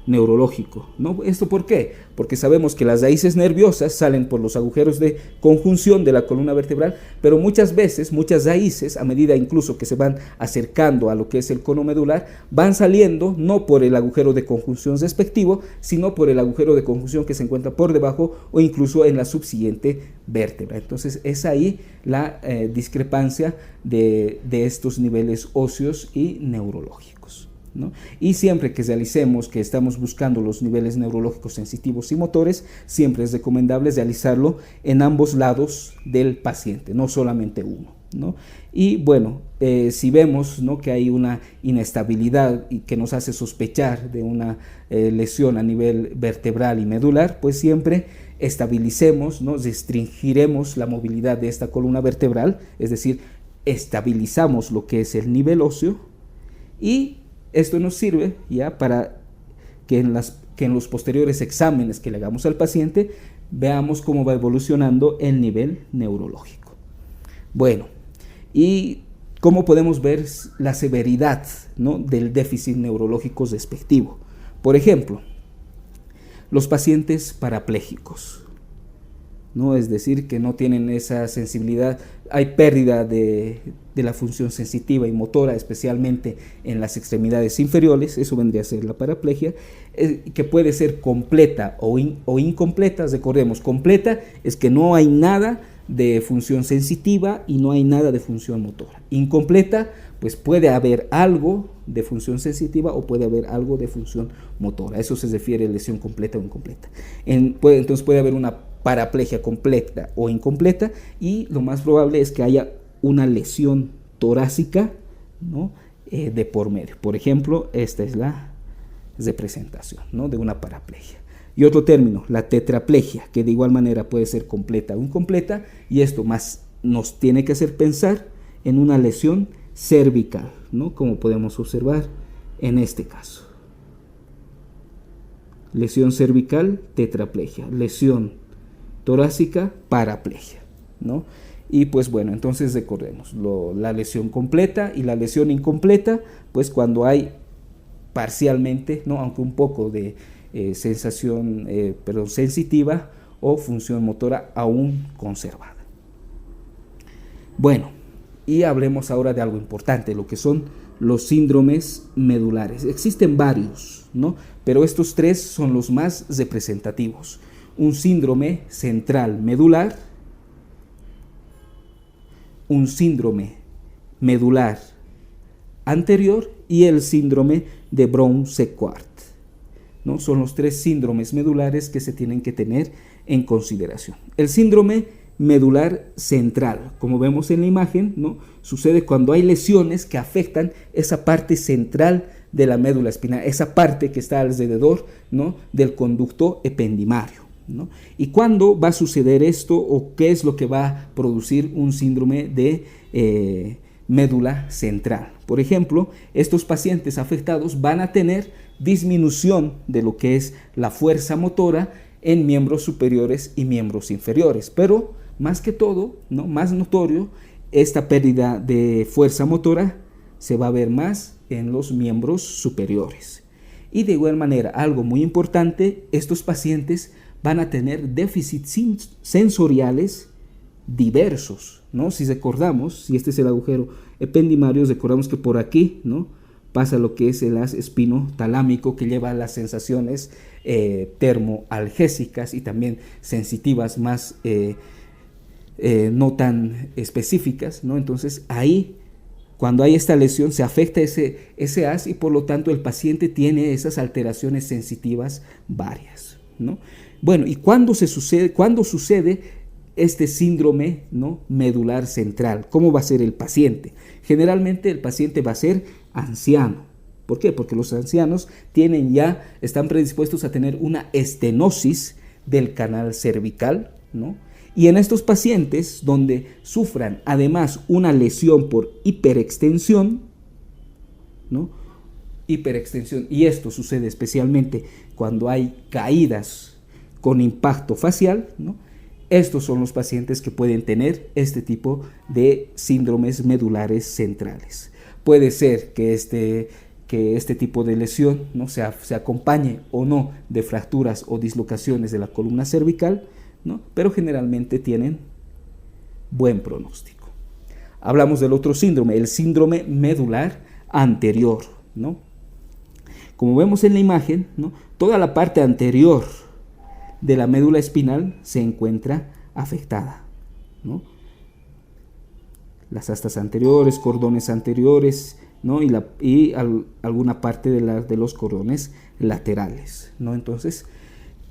Speaker 1: neurológico, ¿no? ¿Esto por qué? Porque sabemos que las raíces nerviosas salen por los agujeros de conjunción de la columna vertebral, pero muchas veces, muchas raíces, a medida incluso que se van acercando a lo que es el cono medular, van saliendo no por el agujero de conjunción respectivo, sino por el agujero de conjunción que se encuentra por debajo o incluso en la subsiguiente vértebra. Entonces es ahí la discrepancia de estos niveles óseos y neurológicos, ¿no? Y siempre que realicemos, que estamos buscando los niveles neurológicos sensitivos y motores, siempre es recomendable realizarlo en ambos lados del paciente, no solamente uno, ¿no? Y bueno, si vemos, ¿no?, que hay una inestabilidad y que nos hace sospechar de una lesión a nivel vertebral y medular, pues siempre estabilicemos, ¿no?, restringiremos la movilidad de esta columna vertebral, es decir, estabilizamos lo que es el nivel óseo, y esto nos sirve ya para que en los posteriores exámenes que le hagamos al paciente veamos cómo va evolucionando el nivel neurológico. Bueno, y cómo podemos ver la severidad, ¿no?, del déficit neurológico respectivo. Por ejemplo, los pacientes parapléjicos, ¿no? Es decir, que no tienen esa sensibilidad, hay pérdida de la función sensitiva y motora, especialmente en las extremidades inferiores, eso vendría a ser la paraplegia, que puede ser completa o incompleta. Recordemos, completa es que no hay nada de función sensitiva y no hay nada de función motora. Incompleta, pues puede haber algo de función sensitiva o puede haber algo de función motora. A eso se refiere lesión completa o incompleta. Entonces puede haber una paraplegia completa o incompleta, y lo más probable es que haya una lesión torácica, ¿no?, de por medio. Por ejemplo, esta es la representación, ¿no?, de una paraplegia. Y otro término, la tetraplegia, que de igual manera puede ser completa o incompleta, y esto más nos tiene que hacer pensar en una lesión cervical, ¿no?, como podemos observar en este caso. Lesión cervical, tetraplegia. Lesión torácica, paraplegia, ¿no? Y pues bueno, entonces recordemos la lesión completa y la lesión incompleta, pues cuando hay parcialmente, ¿no?, aunque un poco de sensación sensitiva o función motora aún conservada. Bueno, y hablemos ahora de algo importante, lo que son los síndromes medulares. Existen varios, ¿no?, pero estos tres son los más representativos. Un síndrome central medular, un síndrome medular anterior y el síndrome de Brown-Séquard, ¿no? Son los tres síndromes medulares que se tienen que tener en consideración. El síndrome medular central, como vemos en la imagen, ¿no?, sucede cuando hay lesiones que afectan esa parte central de la médula espinal, esa parte que está alrededor, ¿no?, del conducto ependimario, ¿no? ¿Y cuándo va a suceder esto, o qué es lo que va a producir un síndrome de médula central? Por ejemplo, estos pacientes afectados van a tener disminución de lo que es la fuerza motora en miembros superiores y miembros inferiores, pero más que todo, ¿no?, más notorio, esta pérdida de fuerza motora se va a ver más en los miembros superiores. Y de igual manera, algo muy importante, estos pacientes van a tener déficits sensoriales diversos, ¿no? Si recordamos, si este es el agujero ependimario, recordamos que por aquí, ¿no?, pasa lo que es el haz espinotalámico, que lleva las sensaciones termoalgésicas y también sensitivas más no tan específicas, ¿no? Entonces ahí, cuando hay esta lesión, se afecta ese haz y por lo tanto el paciente tiene esas alteraciones sensitivas varias, ¿no? Bueno, ¿y cuándo sucede? este síndrome, ¿no?, medular central. ¿Cómo va a ser el paciente? Generalmente el paciente va a ser anciano. ¿Por qué? Porque los ancianos están predispuestos a tener una estenosis del canal cervical, ¿no? Y en estos pacientes donde sufran además una lesión por hiperextensión, ¿no?, hiperextensión, y esto sucede especialmente cuando hay caídas con impacto facial, ¿no?, estos son los pacientes que pueden tener este tipo de síndromes medulares centrales. Puede ser que este tipo de lesión, ¿no?, se acompañe o no de fracturas o dislocaciones de la columna cervical, ¿no?, pero generalmente tienen buen pronóstico. Hablamos del otro síndrome, el síndrome medular anterior, ¿no? Como vemos en la imagen, ¿no?, toda la parte anterior de la médula espinal se encuentra afectada, ¿no? Las astas anteriores, cordones anteriores, ¿no?, y alguna parte de los cordones laterales, ¿no? Entonces,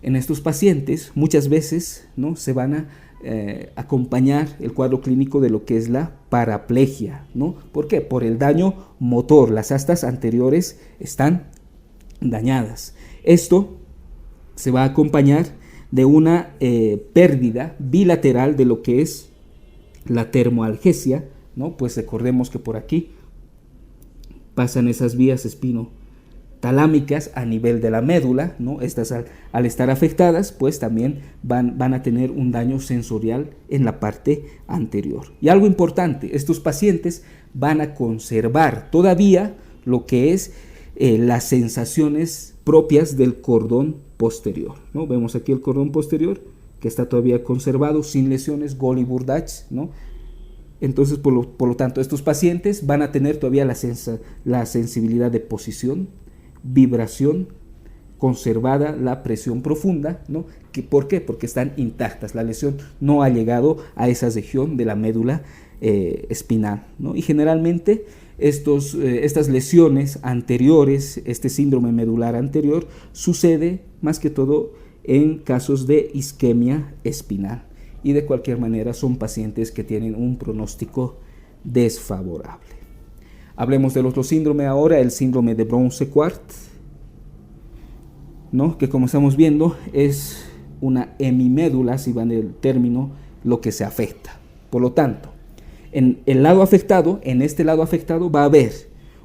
Speaker 1: en estos pacientes muchas veces, ¿no?, se van a acompañar el cuadro clínico de lo que es la paraplegia, ¿no? ¿Por qué? Por el daño motor. Las astas anteriores están dañadas. Esto se va a acompañar de una pérdida bilateral de lo que es la termoalgesia, ¿no? Pues recordemos que por aquí pasan esas vías espinotalámicas a nivel de la médula, ¿no? Estas al estar afectadas, pues también van a tener un daño sensorial en la parte anterior. Y algo importante, estos pacientes van a conservar todavía lo que es las sensaciones propias del cordón posterior, ¿no? Vemos aquí el cordón posterior que está todavía conservado sin lesiones, Goli-Burdach, ¿no? Entonces, por lo tanto, estos pacientes van a tener todavía la sensibilidad de posición, vibración, conservada la presión profunda, ¿no? ¿Por qué? Porque están intactas, la lesión no ha llegado a esa región de la médula espinal, ¿no? Y generalmente estas lesiones anteriores, este síndrome medular anterior, sucede más que todo en casos de isquemia espinal, y de cualquier manera son pacientes que tienen un pronóstico desfavorable. Hablemos del otro síndrome ahora, el síndrome de Brown-Séquard, ¿no?, que como estamos viendo es una hemimédula, si van el término, lo que se afecta. Por lo tanto, en este lado afectado va a haber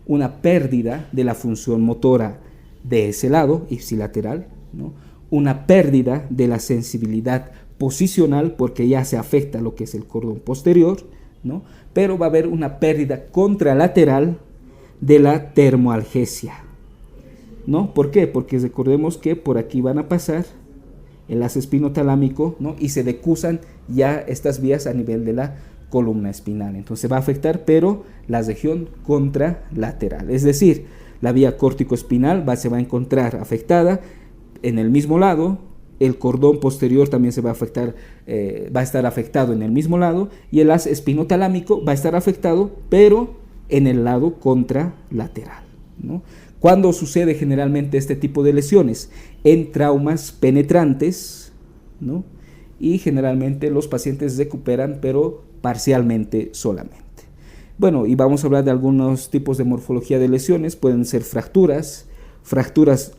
Speaker 1: una pérdida de la función motora de ese lado ipsilateral, ¿no?, una pérdida de la sensibilidad posicional porque ya se afecta lo que es el cordón posterior, ¿no?, pero va a haber una pérdida contralateral de la termoalgesia, ¿no? ¿Por qué? Porque recordemos que por aquí van a pasar el haz espinotalámico, ¿no?, y se decusan ya estas vías a nivel de la columna espinal. Entonces va a afectar, pero la región contralateral, es decir, la vía córtico-espinal se va a encontrar afectada en el mismo lado, el cordón posterior también se va a afectar, va a estar afectado en el mismo lado, y el haz espinotalámico va a estar afectado, pero en el lado contralateral, ¿no? ¿Cuándo sucede generalmente este tipo de lesiones? En traumas penetrantes, ¿no?, y generalmente los pacientes recuperan, pero parcialmente solamente. Bueno, y vamos a hablar de algunos tipos de morfología de lesiones. Pueden ser fracturas,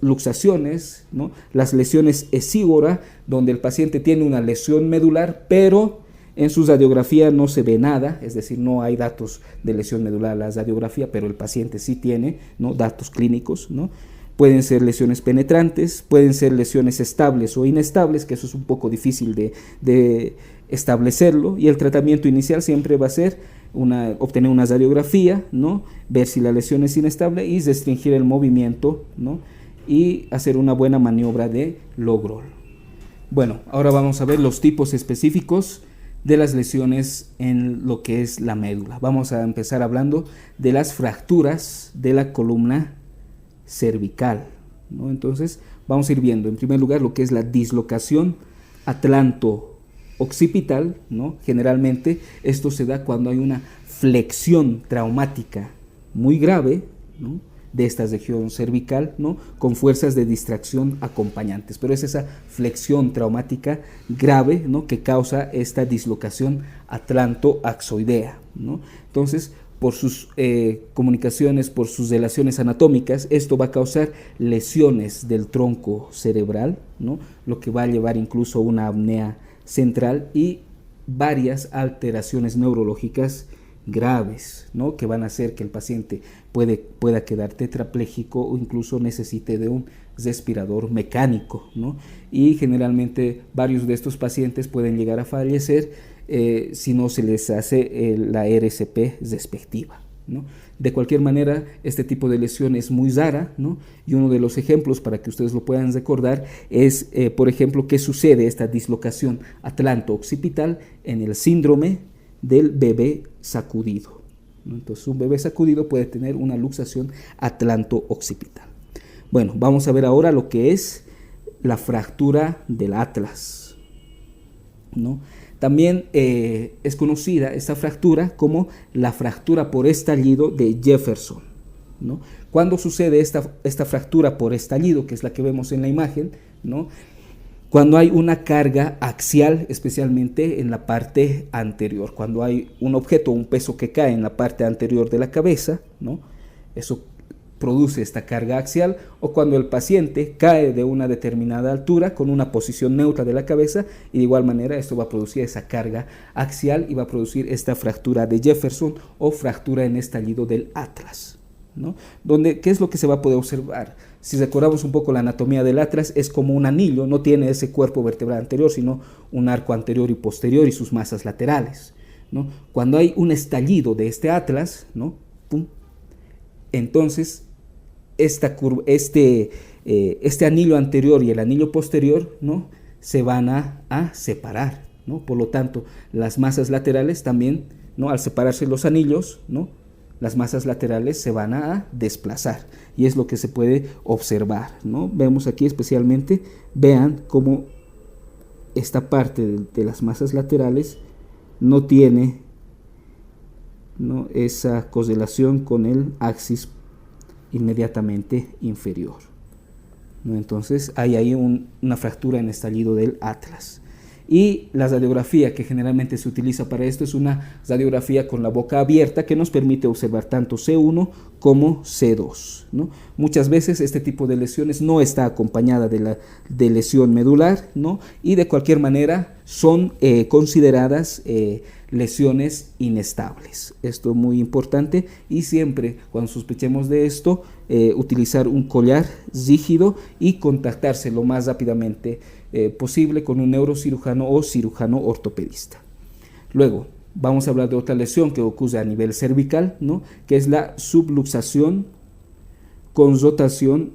Speaker 1: luxaciones, ¿no?, las lesiones esígora, donde el paciente tiene una lesión medular, pero en su radiografía no se ve nada, es decir, no hay datos de lesión medular en la radiografía, pero el paciente sí tiene, ¿no?, datos clínicos, ¿no? Pueden ser lesiones penetrantes, pueden ser lesiones estables o inestables, que eso es un poco difícil de establecerlo, y el tratamiento inicial siempre va a ser obtener una radiografía, ¿no?, ver si la lesión es inestable y restringir el movimiento, ¿no?, y hacer una buena maniobra de Logrol. Bueno, ahora vamos a ver los tipos específicos de las lesiones en lo que es la médula. Vamos a empezar hablando de las fracturas de la columna cervical, ¿no? Entonces vamos a ir viendo en primer lugar lo que es la dislocación atlanto-occipital, ¿no? Generalmente esto se da cuando hay una flexión traumática muy grave, ¿no?, de esta región cervical, ¿no? Con fuerzas de distracción acompañantes. Pero es esa flexión traumática grave, ¿no? Que causa esta dislocación atlantoaxoidea, ¿no? Entonces, por sus comunicaciones, por sus relaciones anatómicas, esto va a causar lesiones del tronco cerebral, ¿no? Lo que va a llevar incluso a una apnea central y varias alteraciones neurológicas graves, ¿no? Que van a hacer que el paciente pueda quedar tetrapléjico o incluso necesite de un respirador mecánico, ¿no? Y generalmente varios de estos pacientes pueden llegar a fallecer si no se les hace la RCP respectiva, ¿no? De cualquier manera, este tipo de lesión es muy rara, ¿no? Y uno de los ejemplos, para que ustedes lo puedan recordar, es, por ejemplo, qué sucede esta dislocación atlanto-occipital en el síndrome del bebé sacudido, ¿no? Entonces, un bebé sacudido puede tener una luxación atlanto-occipital. Bueno, vamos a ver ahora lo que es la fractura del atlas, ¿no? También es conocida esta fractura como la fractura por estallido de Jefferson, ¿no? Cuando sucede esta fractura por estallido, que es la que vemos en la imagen, ¿no? Cuando hay una carga axial, especialmente en la parte anterior, cuando hay un objeto, un peso que cae en la parte anterior de la cabeza, ¿no? Eso produce esta carga axial, o cuando el paciente cae de una determinada altura con una posición neutra de la cabeza, y de igual manera esto va a producir esa carga axial y va a producir esta fractura de Jefferson o fractura en estallido del atlas, ¿no? ¿Qué es lo que se va a poder observar? Si recordamos un poco la anatomía del atlas, es como un anillo, no tiene ese cuerpo vertebral anterior, sino un arco anterior y posterior y sus masas laterales, ¿no? Cuando hay un estallido de este atlas, ¿no? ¡Pum!, entonces este anillo anterior y el anillo posterior, ¿no? Se van a separar, ¿no? Por lo tanto, las masas laterales también, ¿no? Al separarse los anillos, ¿no? Las masas laterales se van a desplazar, y es lo que se puede observar, ¿no? Vemos aquí especialmente, vean cómo esta parte de las masas laterales no tiene, ¿no?, esa correlación con el axis inmediatamente inferior, ¿no? Entonces hay ahí una fractura en estallido del atlas. Y la radiografía que generalmente se utiliza para esto es una radiografía con la boca abierta que nos permite observar tanto C1 como C2, ¿no? Muchas veces este tipo de lesiones no está acompañada de lesión medular, ¿no? Y de cualquier manera son consideradas lesiones inestables. Esto es muy importante, y siempre cuando sospechemos de esto, utilizar un collar rígido y contactarse lo más rápidamente posible con un neurocirujano o cirujano ortopedista. Luego vamos a hablar de otra lesión que ocurre a nivel cervical, ¿no?, que es la subluxación con rotación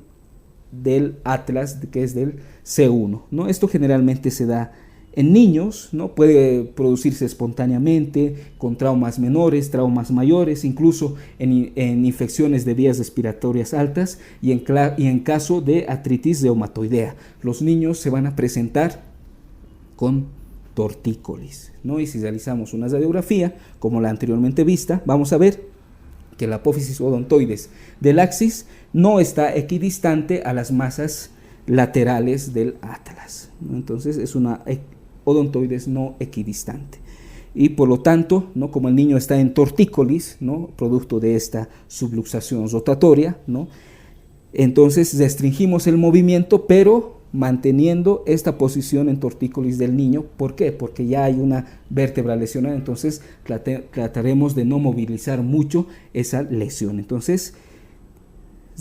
Speaker 1: del atlas, que es del C1, ¿no? Esto generalmente se da en niños, ¿no? Puede producirse espontáneamente, con traumas menores, traumas mayores, incluso en infecciones de vías respiratorias altas y en caso de artritis reumatoidea. Los niños se van a presentar con tortícolis, ¿no? Y si realizamos una radiografía, como la anteriormente vista, vamos a ver que la apófisis odontoides del axis no está equidistante a las masas laterales del atlas, ¿no? Entonces es una odontoides no equidistante, y por lo tanto, ¿no?, como el niño está en tortícolis, ¿no?, producto de esta subluxación rotatoria, ¿no?, entonces restringimos el movimiento, pero manteniendo esta posición en tortícolis del niño. ¿Por qué? Porque ya hay una vértebra lesionada, entonces trataremos de no movilizar mucho esa lesión. Entonces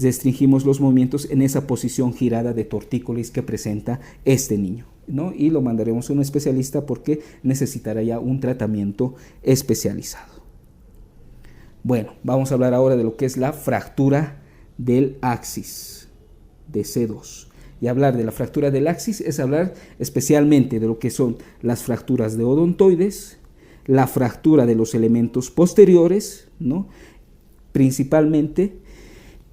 Speaker 1: restringimos los movimientos en esa posición girada de tortícolis que presenta este niño, ¿no? Y lo mandaremos a un especialista porque necesitará ya un tratamiento especializado. Bueno, vamos a hablar ahora de lo que es la fractura del axis de C2. Y hablar de la fractura del axis es hablar especialmente de lo que son las fracturas de odontoides, la fractura de los elementos posteriores, ¿no?, principalmente.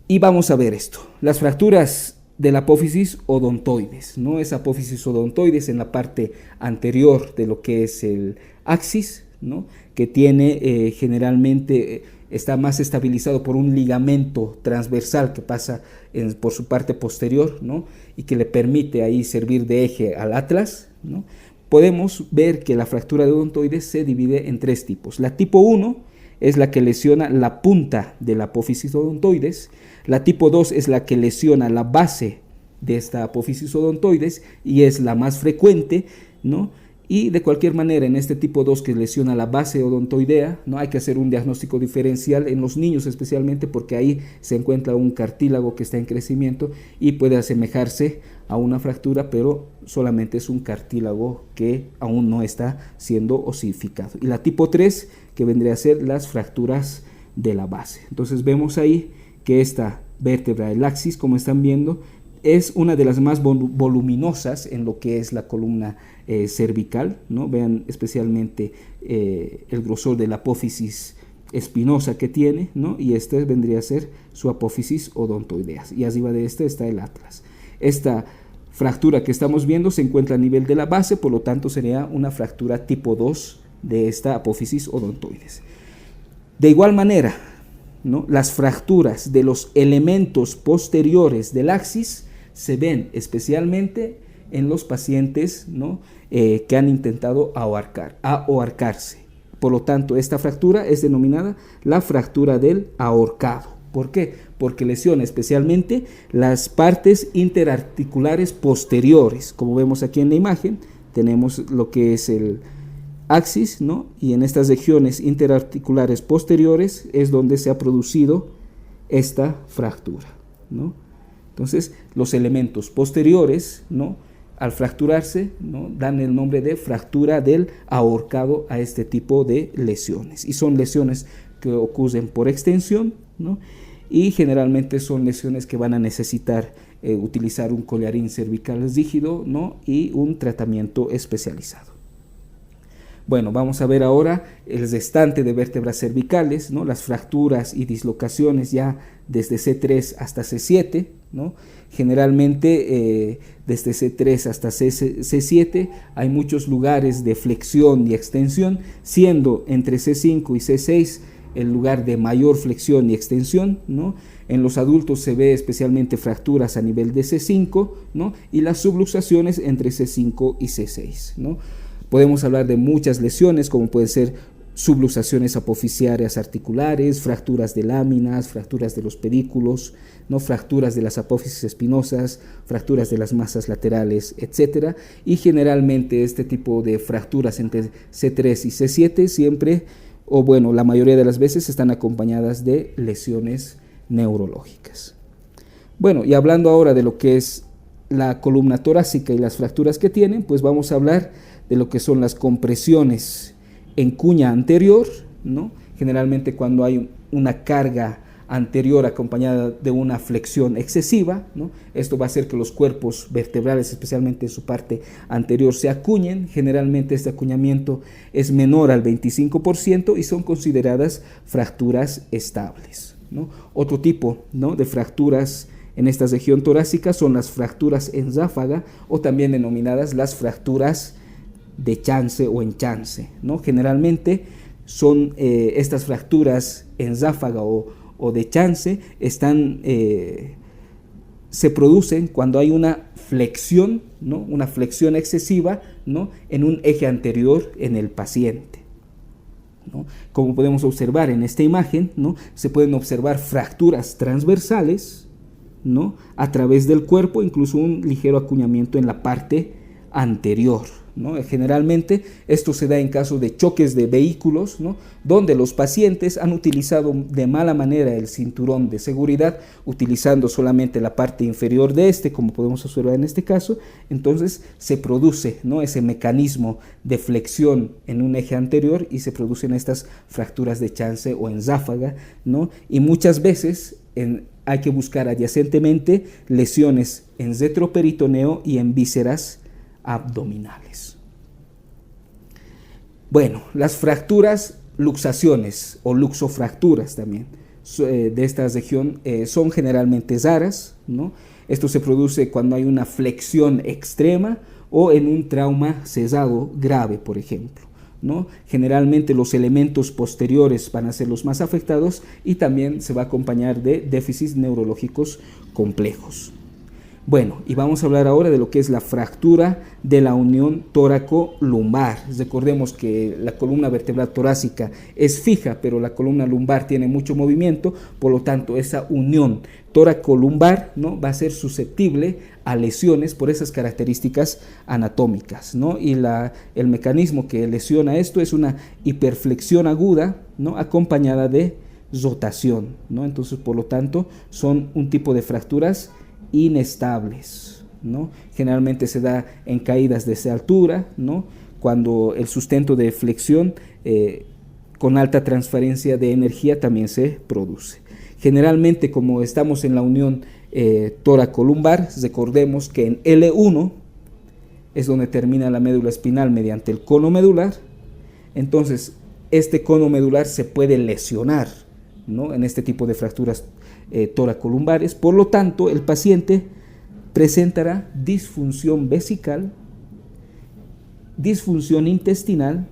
Speaker 1: Y vamos a ver esto, las fracturas de la apófisis odontoides, ¿no? Esa apófisis odontoides en la parte anterior de lo que es el axis, ¿no? Que tiene generalmente, está más estabilizado por un ligamento transversal que pasa por su parte posterior, ¿no? Y que le permite ahí servir de eje al atlas, ¿no? Podemos ver que la fractura de odontoides se divide en tres tipos. La tipo 1 es la que lesiona la punta de la apófisis odontoides. La tipo 2 es la que lesiona la base de esta apófisis odontoides y es la más frecuente, ¿no? Y de cualquier manera, en este tipo 2 que lesiona la base odontoidea, no hay que hacer un diagnóstico diferencial en los niños especialmente porque ahí se encuentra un cartílago que está en crecimiento y puede asemejarse a una fractura, pero solamente es un cartílago que aún no está siendo osificado. Y la tipo 3 que vendría a ser las fracturas de la base. Entonces vemos ahí que esta vértebra del axis, como están viendo, es una de las más voluminosas en lo que es la columna cervical, ¿no? Vean especialmente el grosor de la apófisis espinosa que tiene, ¿no? Y este vendría a ser su apófisis odontoidea. Y arriba de este está el atlas. Esta fractura que estamos viendo se encuentra a nivel de la base, por lo tanto sería una fractura tipo 2 de esta apófisis odontoides. De igual manera, ¿no? Las fracturas de los elementos posteriores del axis se ven especialmente en los pacientes, ¿no? Que han intentado ahorcarse. Por lo tanto, esta fractura es denominada la fractura del ahorcado. ¿Por qué? Porque lesiona especialmente las partes interarticulares posteriores. Como vemos aquí en la imagen, tenemos lo que es el axis, ¿no? Y en estas regiones interarticulares posteriores es donde se ha producido esta fractura, ¿no? Entonces, los elementos posteriores, ¿no? Al fracturarse, ¿no? Dan el nombre de fractura del ahorcado a este tipo de lesiones. Y son lesiones que ocurren por extensión, ¿no? Y generalmente son lesiones que van a necesitar utilizar un collarín cervical rígido, ¿no? Y un tratamiento especializado. Bueno, vamos a ver ahora el restante de vértebras cervicales, ¿no? Las fracturas y dislocaciones ya desde C3 hasta C7, ¿no? Generalmente desde C3 hasta C7 hay muchos lugares de flexión y extensión, siendo entre C5 y C6 el lugar de mayor flexión y extensión, ¿no? En los adultos se ve especialmente fracturas a nivel de C5, ¿no? Y las subluxaciones entre C5 y C6, ¿no? Podemos hablar de muchas lesiones, como pueden ser subluxaciones apoficiarias articulares, fracturas de láminas, fracturas de los pedículos, ¿no? Fracturas de las apófisis espinosas, fracturas de las masas laterales, etc. Y generalmente este tipo de fracturas entre C3 y C7 siempre, o bueno, la mayoría de las veces están acompañadas de lesiones neurológicas. Bueno, y hablando ahora de lo que es la columna torácica y las fracturas que tienen, pues vamos a hablar de lo que son las compresiones en cuña anterior, ¿no? Generalmente cuando hay una carga anterior acompañada de una flexión excesiva, ¿no? Esto va a hacer que los cuerpos vertebrales, especialmente en su parte anterior, se acuñen. Generalmente este acuñamiento es menor al 25% y son consideradas fracturas estables, ¿no? Otro tipo, ¿no? de fracturas en esta región torácica son las fracturas en ráfaga o también denominadas las fracturas de chance o enchance, ¿no? Generalmente son estas fracturas en ráfaga o de chance se producen cuando hay una flexión, ¿no? Una flexión excesiva, ¿no? En un eje anterior en el paciente, ¿no? Como podemos observar en esta imagen, ¿no? Se pueden observar fracturas transversales, ¿no? A través del cuerpo, incluso un ligero acuñamiento en la parte anterior, ¿no? Generalmente esto se da en caso de choques de vehículos, ¿no? Donde los pacientes han utilizado de mala manera el cinturón de seguridad, utilizando solamente la parte inferior de este, como podemos observar en este caso. Entonces se produce, ¿no? ese mecanismo de flexión en un eje anterior y se producen estas fracturas de chance o en ráfaga, ¿no? Y muchas veces hay que buscar adyacentemente lesiones en retroperitoneo y en vísceras abdominales. Bueno, las fracturas, luxaciones o luxofracturas también de esta región son generalmente raras, ¿no? Esto se produce cuando hay una flexión extrema o en un trauma cesado grave, por ejemplo, ¿no? Generalmente los elementos posteriores van a ser los más afectados y también se va a acompañar de déficits neurológicos complejos. Bueno, y vamos a hablar ahora de lo que es la fractura de la unión tóraco-lumbar. Recordemos que la columna vertebral torácica es fija, pero la columna lumbar tiene mucho movimiento, por lo tanto esa unión tóraco-lumbar, ¿no?, va a ser susceptible a lesiones por esas características anatómicas, ¿no? Y el mecanismo que lesiona esto es una hiperflexión aguda, ¿no?, acompañada de rotación, ¿no? Entonces, por lo tanto, son un tipo de fracturas inestables, ¿no? Generalmente se da en caídas desde altura, ¿no?, cuando el sustento de flexión con alta transferencia de energía también se produce. Generalmente, como estamos en la unión tóraco-lumbar, recordemos que en L1 es donde termina la médula espinal mediante el cono medular. Entonces este cono medular se puede lesionar, ¿no?, en este tipo de fracturas tóraco-lumbares. Por lo tanto, el paciente presentará disfunción vesical, disfunción intestinal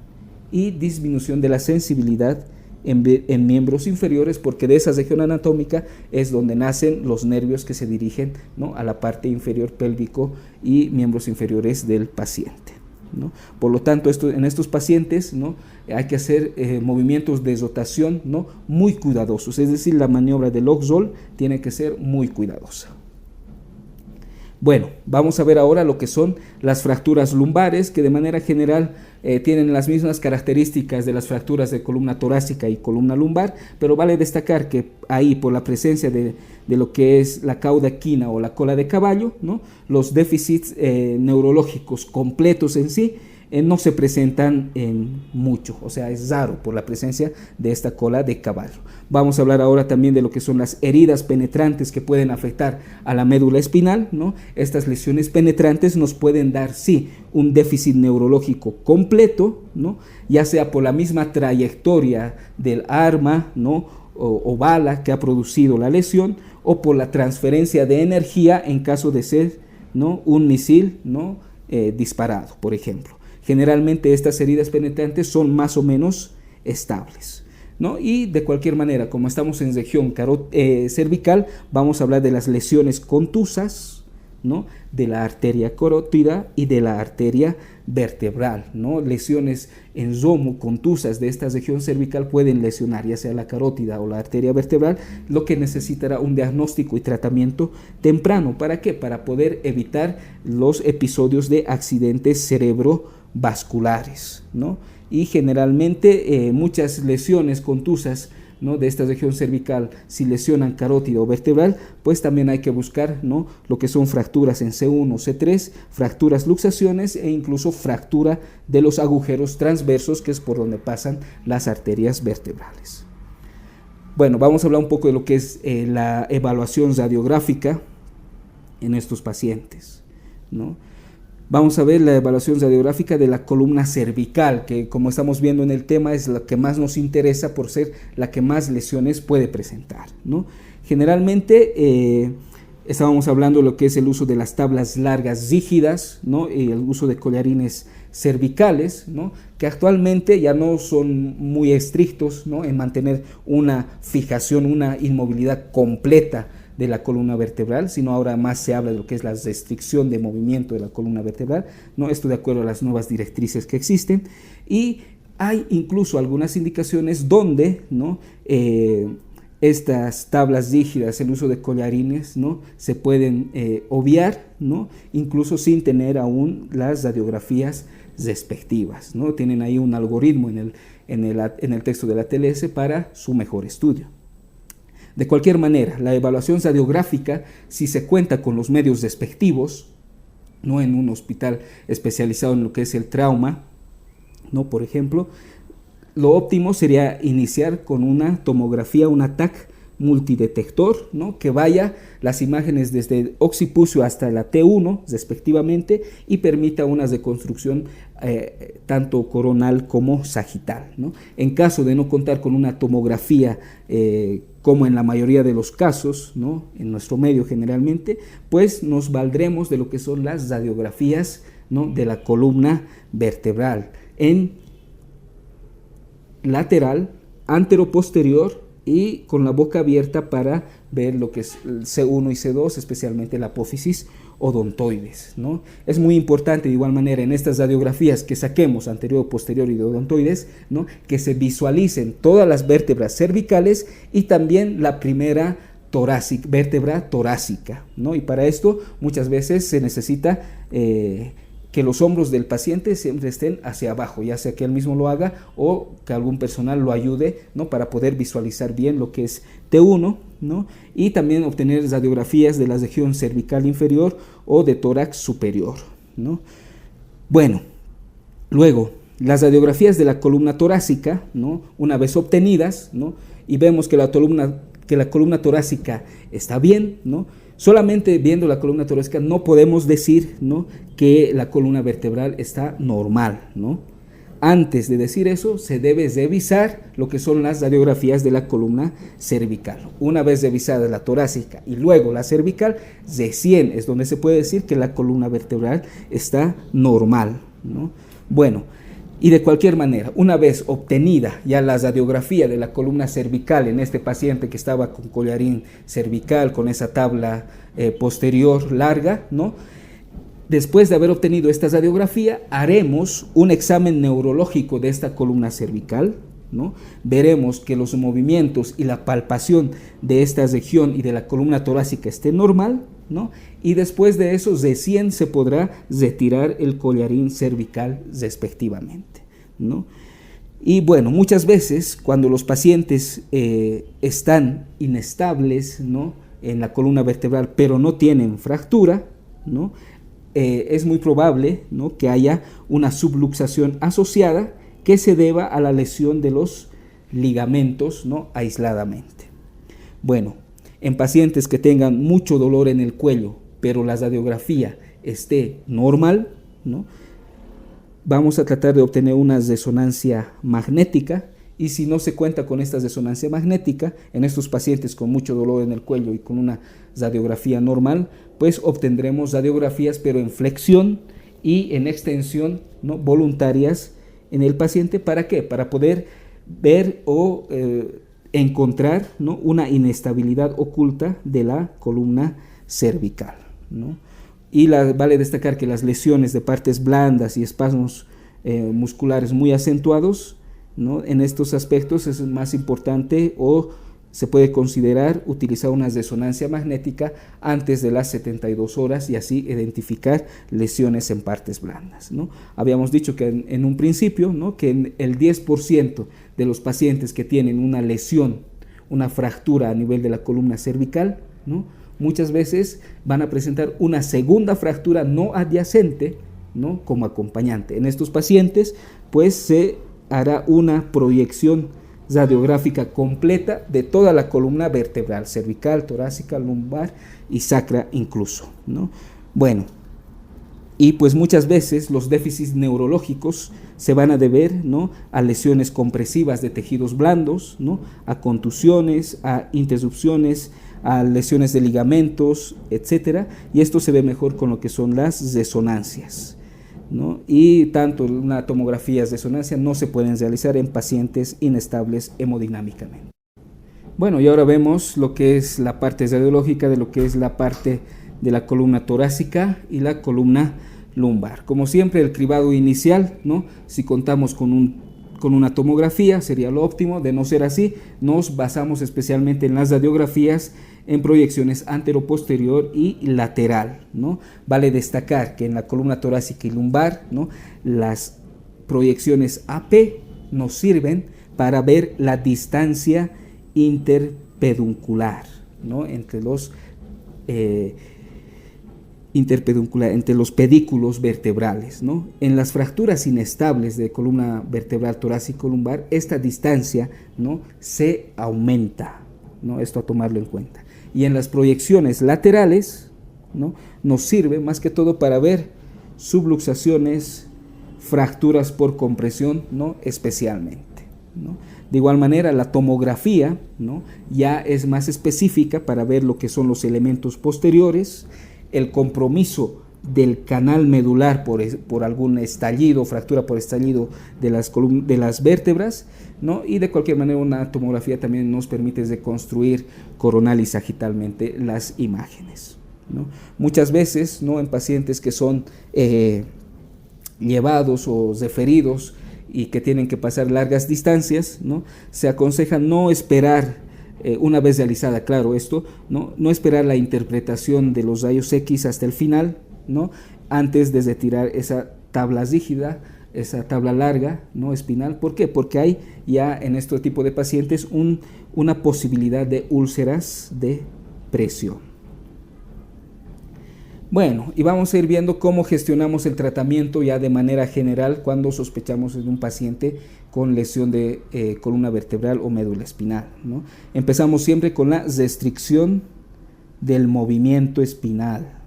Speaker 1: y disminución de la sensibilidad en miembros inferiores, porque de esa región anatómica es donde nacen los nervios que se dirigen, ¿no?, a la parte inferior pélvico y miembros inferiores del paciente, ¿no? Por lo tanto, en estos pacientes, ¿no?, hay que hacer movimientos de rotación, ¿no?, muy cuidadosos, es decir, la maniobra del Oxol tiene que ser muy cuidadosa. Bueno, vamos a ver ahora lo que son las fracturas lumbares, que de manera general tienen las mismas características de las fracturas de columna torácica y columna lumbar, pero vale destacar que ahí, por la presencia de lo que es la cauda equina o la cola de caballo, ¿no?, los déficits neurológicos completos en sí no se presentan en mucho, o sea, es raro por la presencia de esta cola de caballo. Vamos a hablar ahora también de lo que son las heridas penetrantes que pueden afectar a la médula espinal, ¿no? Estas lesiones penetrantes nos pueden dar, sí, un déficit neurológico completo, ¿no?, ya sea por la misma trayectoria del arma, ¿no?, o bala que ha producido la lesión, o por la transferencia de energía en caso de ser, ¿no?, un misil, ¿no?, disparado, por ejemplo. Generalmente estas heridas penetrantes son más o menos estables, ¿no? Y de cualquier manera, como estamos en región cervical, vamos a hablar de las lesiones contusas, ¿no?, de la arteria carótida y de la arteria vertebral, ¿no? Lesiones en romo contusas de esta región cervical pueden lesionar ya sea la carótida o la arteria vertebral, lo que necesitará un diagnóstico y tratamiento temprano. ¿Para qué? Para poder evitar los episodios de accidentes cerebrovasculares, ¿no? Y generalmente muchas lesiones contusas, ¿no?, de esta región cervical, si lesionan carótida o vertebral, pues también hay que buscar, ¿no?, lo que son fracturas en C1, C3, fracturas, luxaciones e incluso fractura de los agujeros transversos, que es por donde pasan las arterias vertebrales. Bueno, vamos a hablar un poco de lo que es la evaluación radiográfica en estos pacientes, ¿no? Vamos a ver la evaluación radiográfica de la columna cervical, que como estamos viendo en el tema es la que más nos interesa por ser la que más lesiones puede presentar, ¿no? Generalmente estábamos hablando de lo que es el uso de las tablas largas rígidas, ¿no?, y el uso de collarines cervicales, ¿no?, que actualmente ya no son muy estrictos, ¿no?, en mantener una fijación, una inmovilidad completa de la columna vertebral, sino ahora más se habla de lo que es la restricción de movimiento de la columna vertebral, ¿no? Esto de acuerdo a las nuevas directrices que existen, y hay incluso algunas indicaciones donde, ¿no?, estas tablas rígidas, el uso de collarines, ¿no?, se pueden obviar, ¿no?, incluso sin tener aún las radiografías respectivas, ¿no? Tienen ahí un algoritmo en el texto de la TLS para su mejor estudio. De cualquier manera, la evaluación radiográfica, si se cuenta con los medios respectivos, no en un hospital especializado en lo que es el trauma, ¿no?, por ejemplo, lo óptimo sería iniciar con una tomografía, una TAC multidetector, ¿no?, que vaya las imágenes desde el occipucio hasta la T1 respectivamente y permita una reconstrucción tanto coronal como sagital, ¿no? En caso de no contar con una tomografía como en la mayoría de los casos, ¿no?, en nuestro medio generalmente, pues nos valdremos de lo que son las radiografías, ¿no?, de la columna vertebral en lateral, anteroposterior y con la boca abierta para ver lo que es el C1 y C2, especialmente la apófisis odontoides, ¿no? Es muy importante de igual manera en estas radiografías que saquemos anterior, posterior y de odontoides, ¿no?, que se visualicen todas las vértebras cervicales y también la primera vértebra torácica, ¿no? Y para esto muchas veces se necesita que los hombros del paciente siempre estén hacia abajo, ya sea que él mismo lo haga o que algún personal lo ayude, ¿no?, para poder visualizar bien lo que es T1, ¿no?, y también obtener radiografías de la región cervical inferior o de tórax superior, ¿no? Bueno, luego las radiografías de la columna torácica, ¿no?, una vez obtenidas, ¿no?, y vemos que la columna torácica está bien, ¿no?, solamente viendo la columna torácica no podemos decir, ¿no?, que la columna vertebral está normal, ¿no? Antes de decir eso, se debe revisar lo que son las radiografías de la columna cervical. Una vez revisada la torácica y luego la cervical, recién es donde se puede decir que la columna vertebral está normal, ¿no? Bueno, y de cualquier manera, una vez obtenida ya la radiografía de la columna cervical en este paciente que estaba con collarín cervical, con esa tabla posterior larga, ¿no?, después de haber obtenido esta radiografía, haremos un examen neurológico de esta columna cervical, ¿no? Veremos que los movimientos y la palpación de esta región y de la columna torácica esté normal, ¿no? Y después de eso recién se podrá retirar el collarín cervical respectivamente, ¿no? Y bueno, muchas veces cuando los pacientes están inestables, ¿no?, en la columna vertebral, pero no tienen fractura, ¿no?, es muy probable, ¿no?, que haya una subluxación asociada que se deba a la lesión de los ligamentos, ¿no?, aisladamente. Bueno, en pacientes que tengan mucho dolor en el cuello, pero la radiografía esté normal, ¿no?, vamos a tratar de obtener una resonancia magnética, y si no se cuenta con esta resonancia magnética, en estos pacientes con mucho dolor en el cuello y con una radiografía normal, pues obtendremos radiografías pero en flexión y en extensión, ¿no?, voluntarias en el paciente. ¿Para qué? Para poder ver o encontrar, ¿no?, una inestabilidad oculta de la columna cervical, ¿no? Y vale destacar que las lesiones de partes blandas y espasmos musculares muy acentuados, ¿no?, en estos aspectos es más importante o se puede considerar utilizar una resonancia magnética antes de las 72 horas y así identificar lesiones en partes blandas, ¿no? Habíamos dicho que en un principio, ¿no?, que el 10% de los pacientes que tienen una lesión, una fractura a nivel de la columna cervical, ¿no?, muchas veces van a presentar una segunda fractura no adyacente, ¿no?, como acompañante. En estos pacientes, pues se hará una proyección radiográfica completa de toda la columna vertebral, cervical, torácica, lumbar y sacra incluso, ¿no? Bueno, y pues muchas veces los déficits neurológicos se van a deber, ¿no?, a lesiones compresivas de tejidos blandos, ¿no?, a contusiones, a interrupciones, a lesiones de ligamentos, etcétera, y esto se ve mejor con lo que son las resonancias, ¿no? Y tanto una tomografía de resonancia no se pueden realizar en pacientes inestables hemodinámicamente. Bueno, y ahora vemos lo que es la parte radiológica de lo que es la parte de la columna torácica y la columna lumbar. Como siempre, el cribado inicial, ¿no?, si contamos con una tomografía sería lo óptimo. De no ser así, nos basamos especialmente en las radiografías en proyecciones antero-posterior y lateral, ¿no? Vale destacar que en la columna torácica y lumbar, ¿no?, las proyecciones AP nos sirven para ver la distancia interpeduncular, ¿no?, entre los entre los pedículos vertebrales, ¿no? En las fracturas inestables de columna vertebral torácico-lumbar, esta distancia, ¿no?, se aumenta, ¿no? Esto a tomarlo en cuenta. Y en las proyecciones laterales, ¿no?, nos sirve más que todo para ver subluxaciones, fracturas por compresión, ¿no?, especialmente, ¿no? De igual manera, la tomografía, ¿no?, ya es más específica para ver lo que son los elementos posteriores, el compromiso del canal medular por algún estallido, fractura por estallido de las vértebras, ¿no? Y de cualquier manera una tomografía también nos permite reconstruir coronal y sagitalmente las imágenes, ¿no? Muchas veces, ¿no?, en pacientes que son llevados o referidos y que tienen que pasar largas distancias, ¿no?, se aconseja no esperar, una vez realizada, claro, esto, no esperar la interpretación de los rayos X hasta el final, ¿no?, antes de retirar esa tabla rígida, esa tabla larga, ¿no?, espinal. ¿Por qué? Porque hay ya en este tipo de pacientes una posibilidad de úlceras de presión. Bueno, y vamos a ir viendo cómo gestionamos el tratamiento ya de manera general cuando sospechamos de un paciente con lesión de columna vertebral o médula espinal, ¿no? Empezamos siempre con la restricción del movimiento espinal,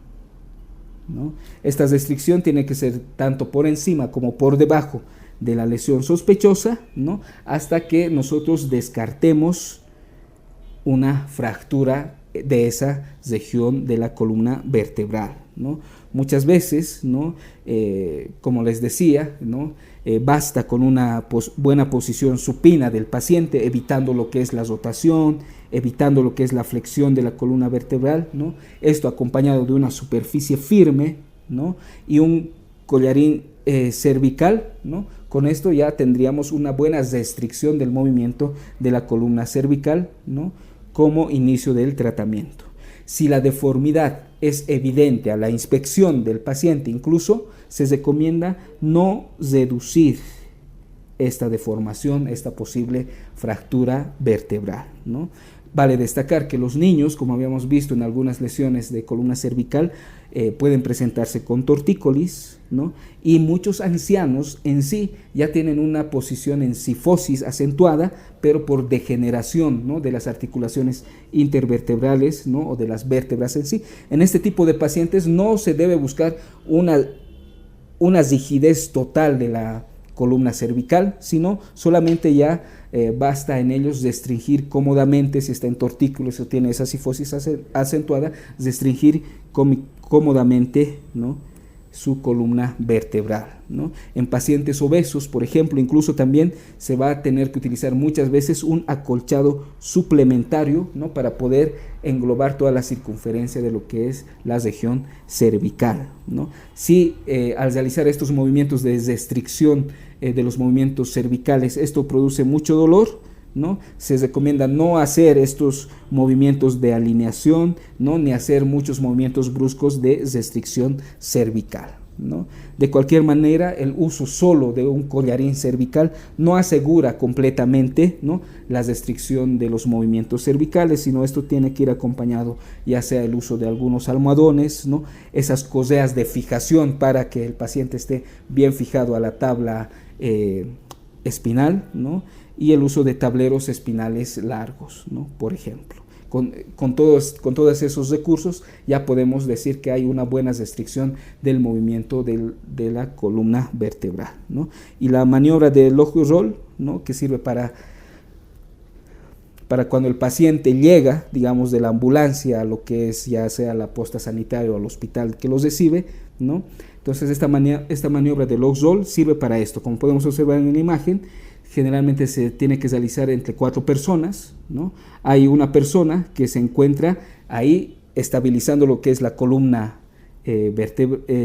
Speaker 1: ¿no? Esta restricción tiene que ser tanto por encima como por debajo de la lesión sospechosa, ¿no?, hasta que nosotros descartemos una fractura de esa región de la columna vertebral, ¿no? Muchas veces, ¿no?, como les decía, ¿no?, basta con una buena posición supina del paciente, evitando lo que es la rotación, evitando lo que es la flexión de la columna vertebral, ¿no? Esto acompañado de una superficie firme, ¿no?, y un collarín cervical, ¿no? Con esto ya tendríamos una buena restricción del movimiento de la columna cervical, ¿no?, como inicio del tratamiento. Si la deformidad es evidente a la inspección del paciente, incluso se recomienda no reducir esta deformación, esta posible fractura vertebral, ¿no? Vale destacar que los niños, como habíamos visto en algunas lesiones de columna cervical, pueden presentarse con tortícolis, ¿no? Y muchos ancianos en sí ya tienen una posición en cifosis acentuada, pero por degeneración, ¿no?, de las articulaciones intervertebrales, ¿no?, o de las vértebras en sí. En este tipo de pacientes no se debe buscar una rigidez total de la columna cervical, sino solamente ya basta en ellos restringir cómodamente, si está en tortícolis o tiene esa cifosis acentuada, restringir cómodamente, ¿no?, su columna vertebral, ¿no? En pacientes obesos, por ejemplo, incluso también se va a tener que utilizar muchas veces un acolchado suplementario, ¿no?, para poder englobar toda la circunferencia de lo que es la región cervical, ¿no? Si al realizar estos movimientos de restricción de los movimientos cervicales, esto produce mucho dolor, ¿no?, se recomienda no hacer estos movimientos de alineación, ¿no?, ni hacer muchos movimientos bruscos de restricción cervical, ¿no? De cualquier manera, el uso solo de un collarín cervical no asegura completamente, ¿no?, la restricción de los movimientos cervicales, sino esto tiene que ir acompañado ya sea el uso de algunos almohadones, ¿no?, esas correas de fijación para que el paciente esté bien fijado a la tabla espinal, ¿no?, y el uso de tableros espinales largos, ¿no?, por ejemplo. Con todos esos recursos ya podemos decir que hay una buena restricción del movimiento de la columna vertebral, ¿no? Y la maniobra de Lough Roll, ¿no?, que sirve para cuando el paciente llega, digamos, de la ambulancia a lo que es ya sea la posta sanitaria o al hospital que los recibe, ¿no? Entonces esta maniobra de Lough Roll sirve para esto. Como podemos observar en la imagen, generalmente se tiene que realizar entre 4 personas, ¿no? Hay una persona que se encuentra ahí estabilizando lo que es la columna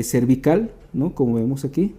Speaker 1: cervical, ¿no?, como vemos aquí.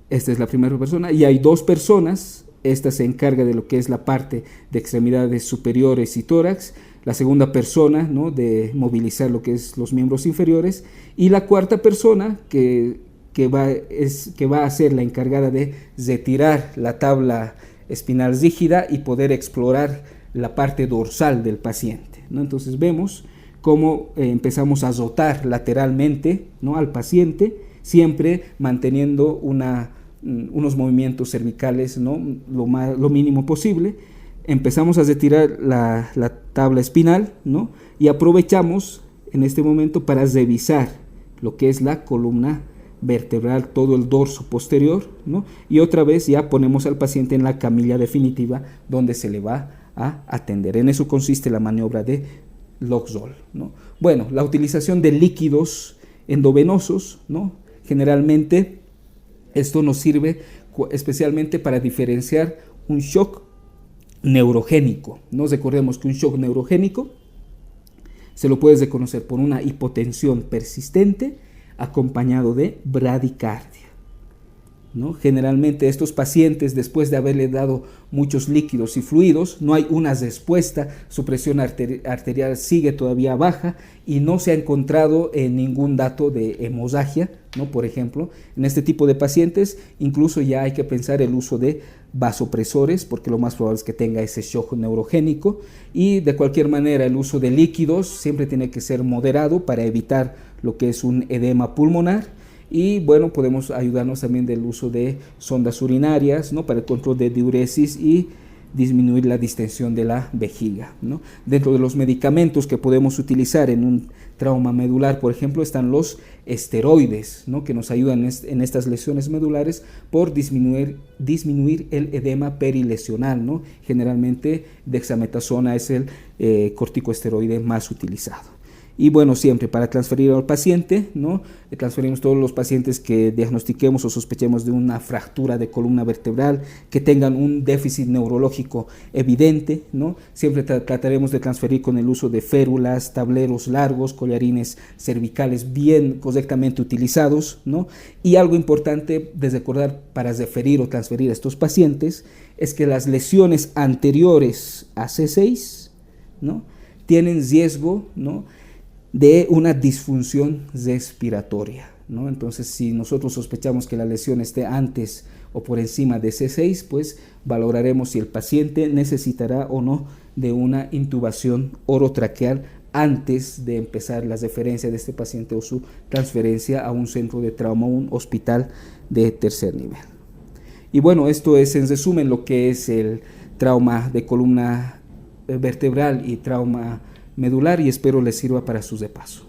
Speaker 1: Esta es la primera persona y hay 2 personas. Esta se encarga de lo que es la parte de extremidades superiores y tórax. La segunda persona, ¿no?, de movilizar lo que es los miembros inferiores. Y la cuarta persona que va a ser la encargada de retirar la tabla espinal rígida y poder explorar la parte dorsal del paciente, ¿no? Entonces vemos cómo empezamos a rotar lateralmente, ¿no?, al paciente, siempre manteniendo unos movimientos cervicales, ¿no?, lo mínimo posible. Empezamos a retirar la tabla espinal, ¿no?, y aprovechamos en este momento para revisar lo que es la columna vertebral, todo el dorso posterior, ¿no? Y otra vez ya ponemos al paciente en la camilla definitiva donde se le va a atender. En eso consiste la maniobra de Loxol, ¿no? Bueno, la utilización de líquidos endovenosos, ¿no? Generalmente esto nos sirve especialmente para diferenciar un shock neurogénico. Nos recordemos que un shock neurogénico se lo puedes reconocer por una hipotensión persistente acompañado de bradicardia, ¿no? Generalmente estos pacientes, después de haberle dado muchos líquidos y fluidos, no hay una respuesta, su presión arterial sigue todavía baja y no se ha encontrado ningún dato de hemorragia, ¿no? Por ejemplo, en este tipo de pacientes incluso ya hay que pensar el uso de vasopresores, porque lo más probable es que tenga ese shock neurogénico, y de cualquier manera el uso de líquidos siempre tiene que ser moderado para evitar lo que es un edema pulmonar. Y bueno, podemos ayudarnos también del uso de sondas urinarias, ¿no? Para el control de diuresis y disminuir la distensión de la vejiga, ¿no? Dentro de los medicamentos que podemos utilizar en un trauma medular, por ejemplo, están los esteroides, ¿no? Que nos ayudan en estas lesiones medulares por disminuir el edema perilesional, ¿no? Generalmente dexametasona es el corticosteroide más utilizado. Y bueno, siempre para transferir al paciente, ¿no? Transferimos todos los pacientes que diagnostiquemos o sospechemos de una fractura de columna vertebral, que tengan un déficit neurológico evidente, ¿no? Siempre trataremos de transferir con el uso de férulas, tableros largos, collarines cervicales bien correctamente utilizados, ¿no? Y algo importante de recordar para referir o transferir a estos pacientes es que las lesiones anteriores a C6, ¿no? Tienen riesgo, ¿no? De una disfunción respiratoria, ¿no? Entonces, si nosotros sospechamos que la lesión esté antes o por encima de C6, pues valoraremos si el paciente necesitará o no de una intubación orotraqueal antes de empezar la referencia de este paciente o su transferencia a un centro de trauma o un hospital de tercer nivel. Y bueno, esto es en resumen lo que es el trauma de columna vertebral y trauma medular, y espero les sirva para sus de paso.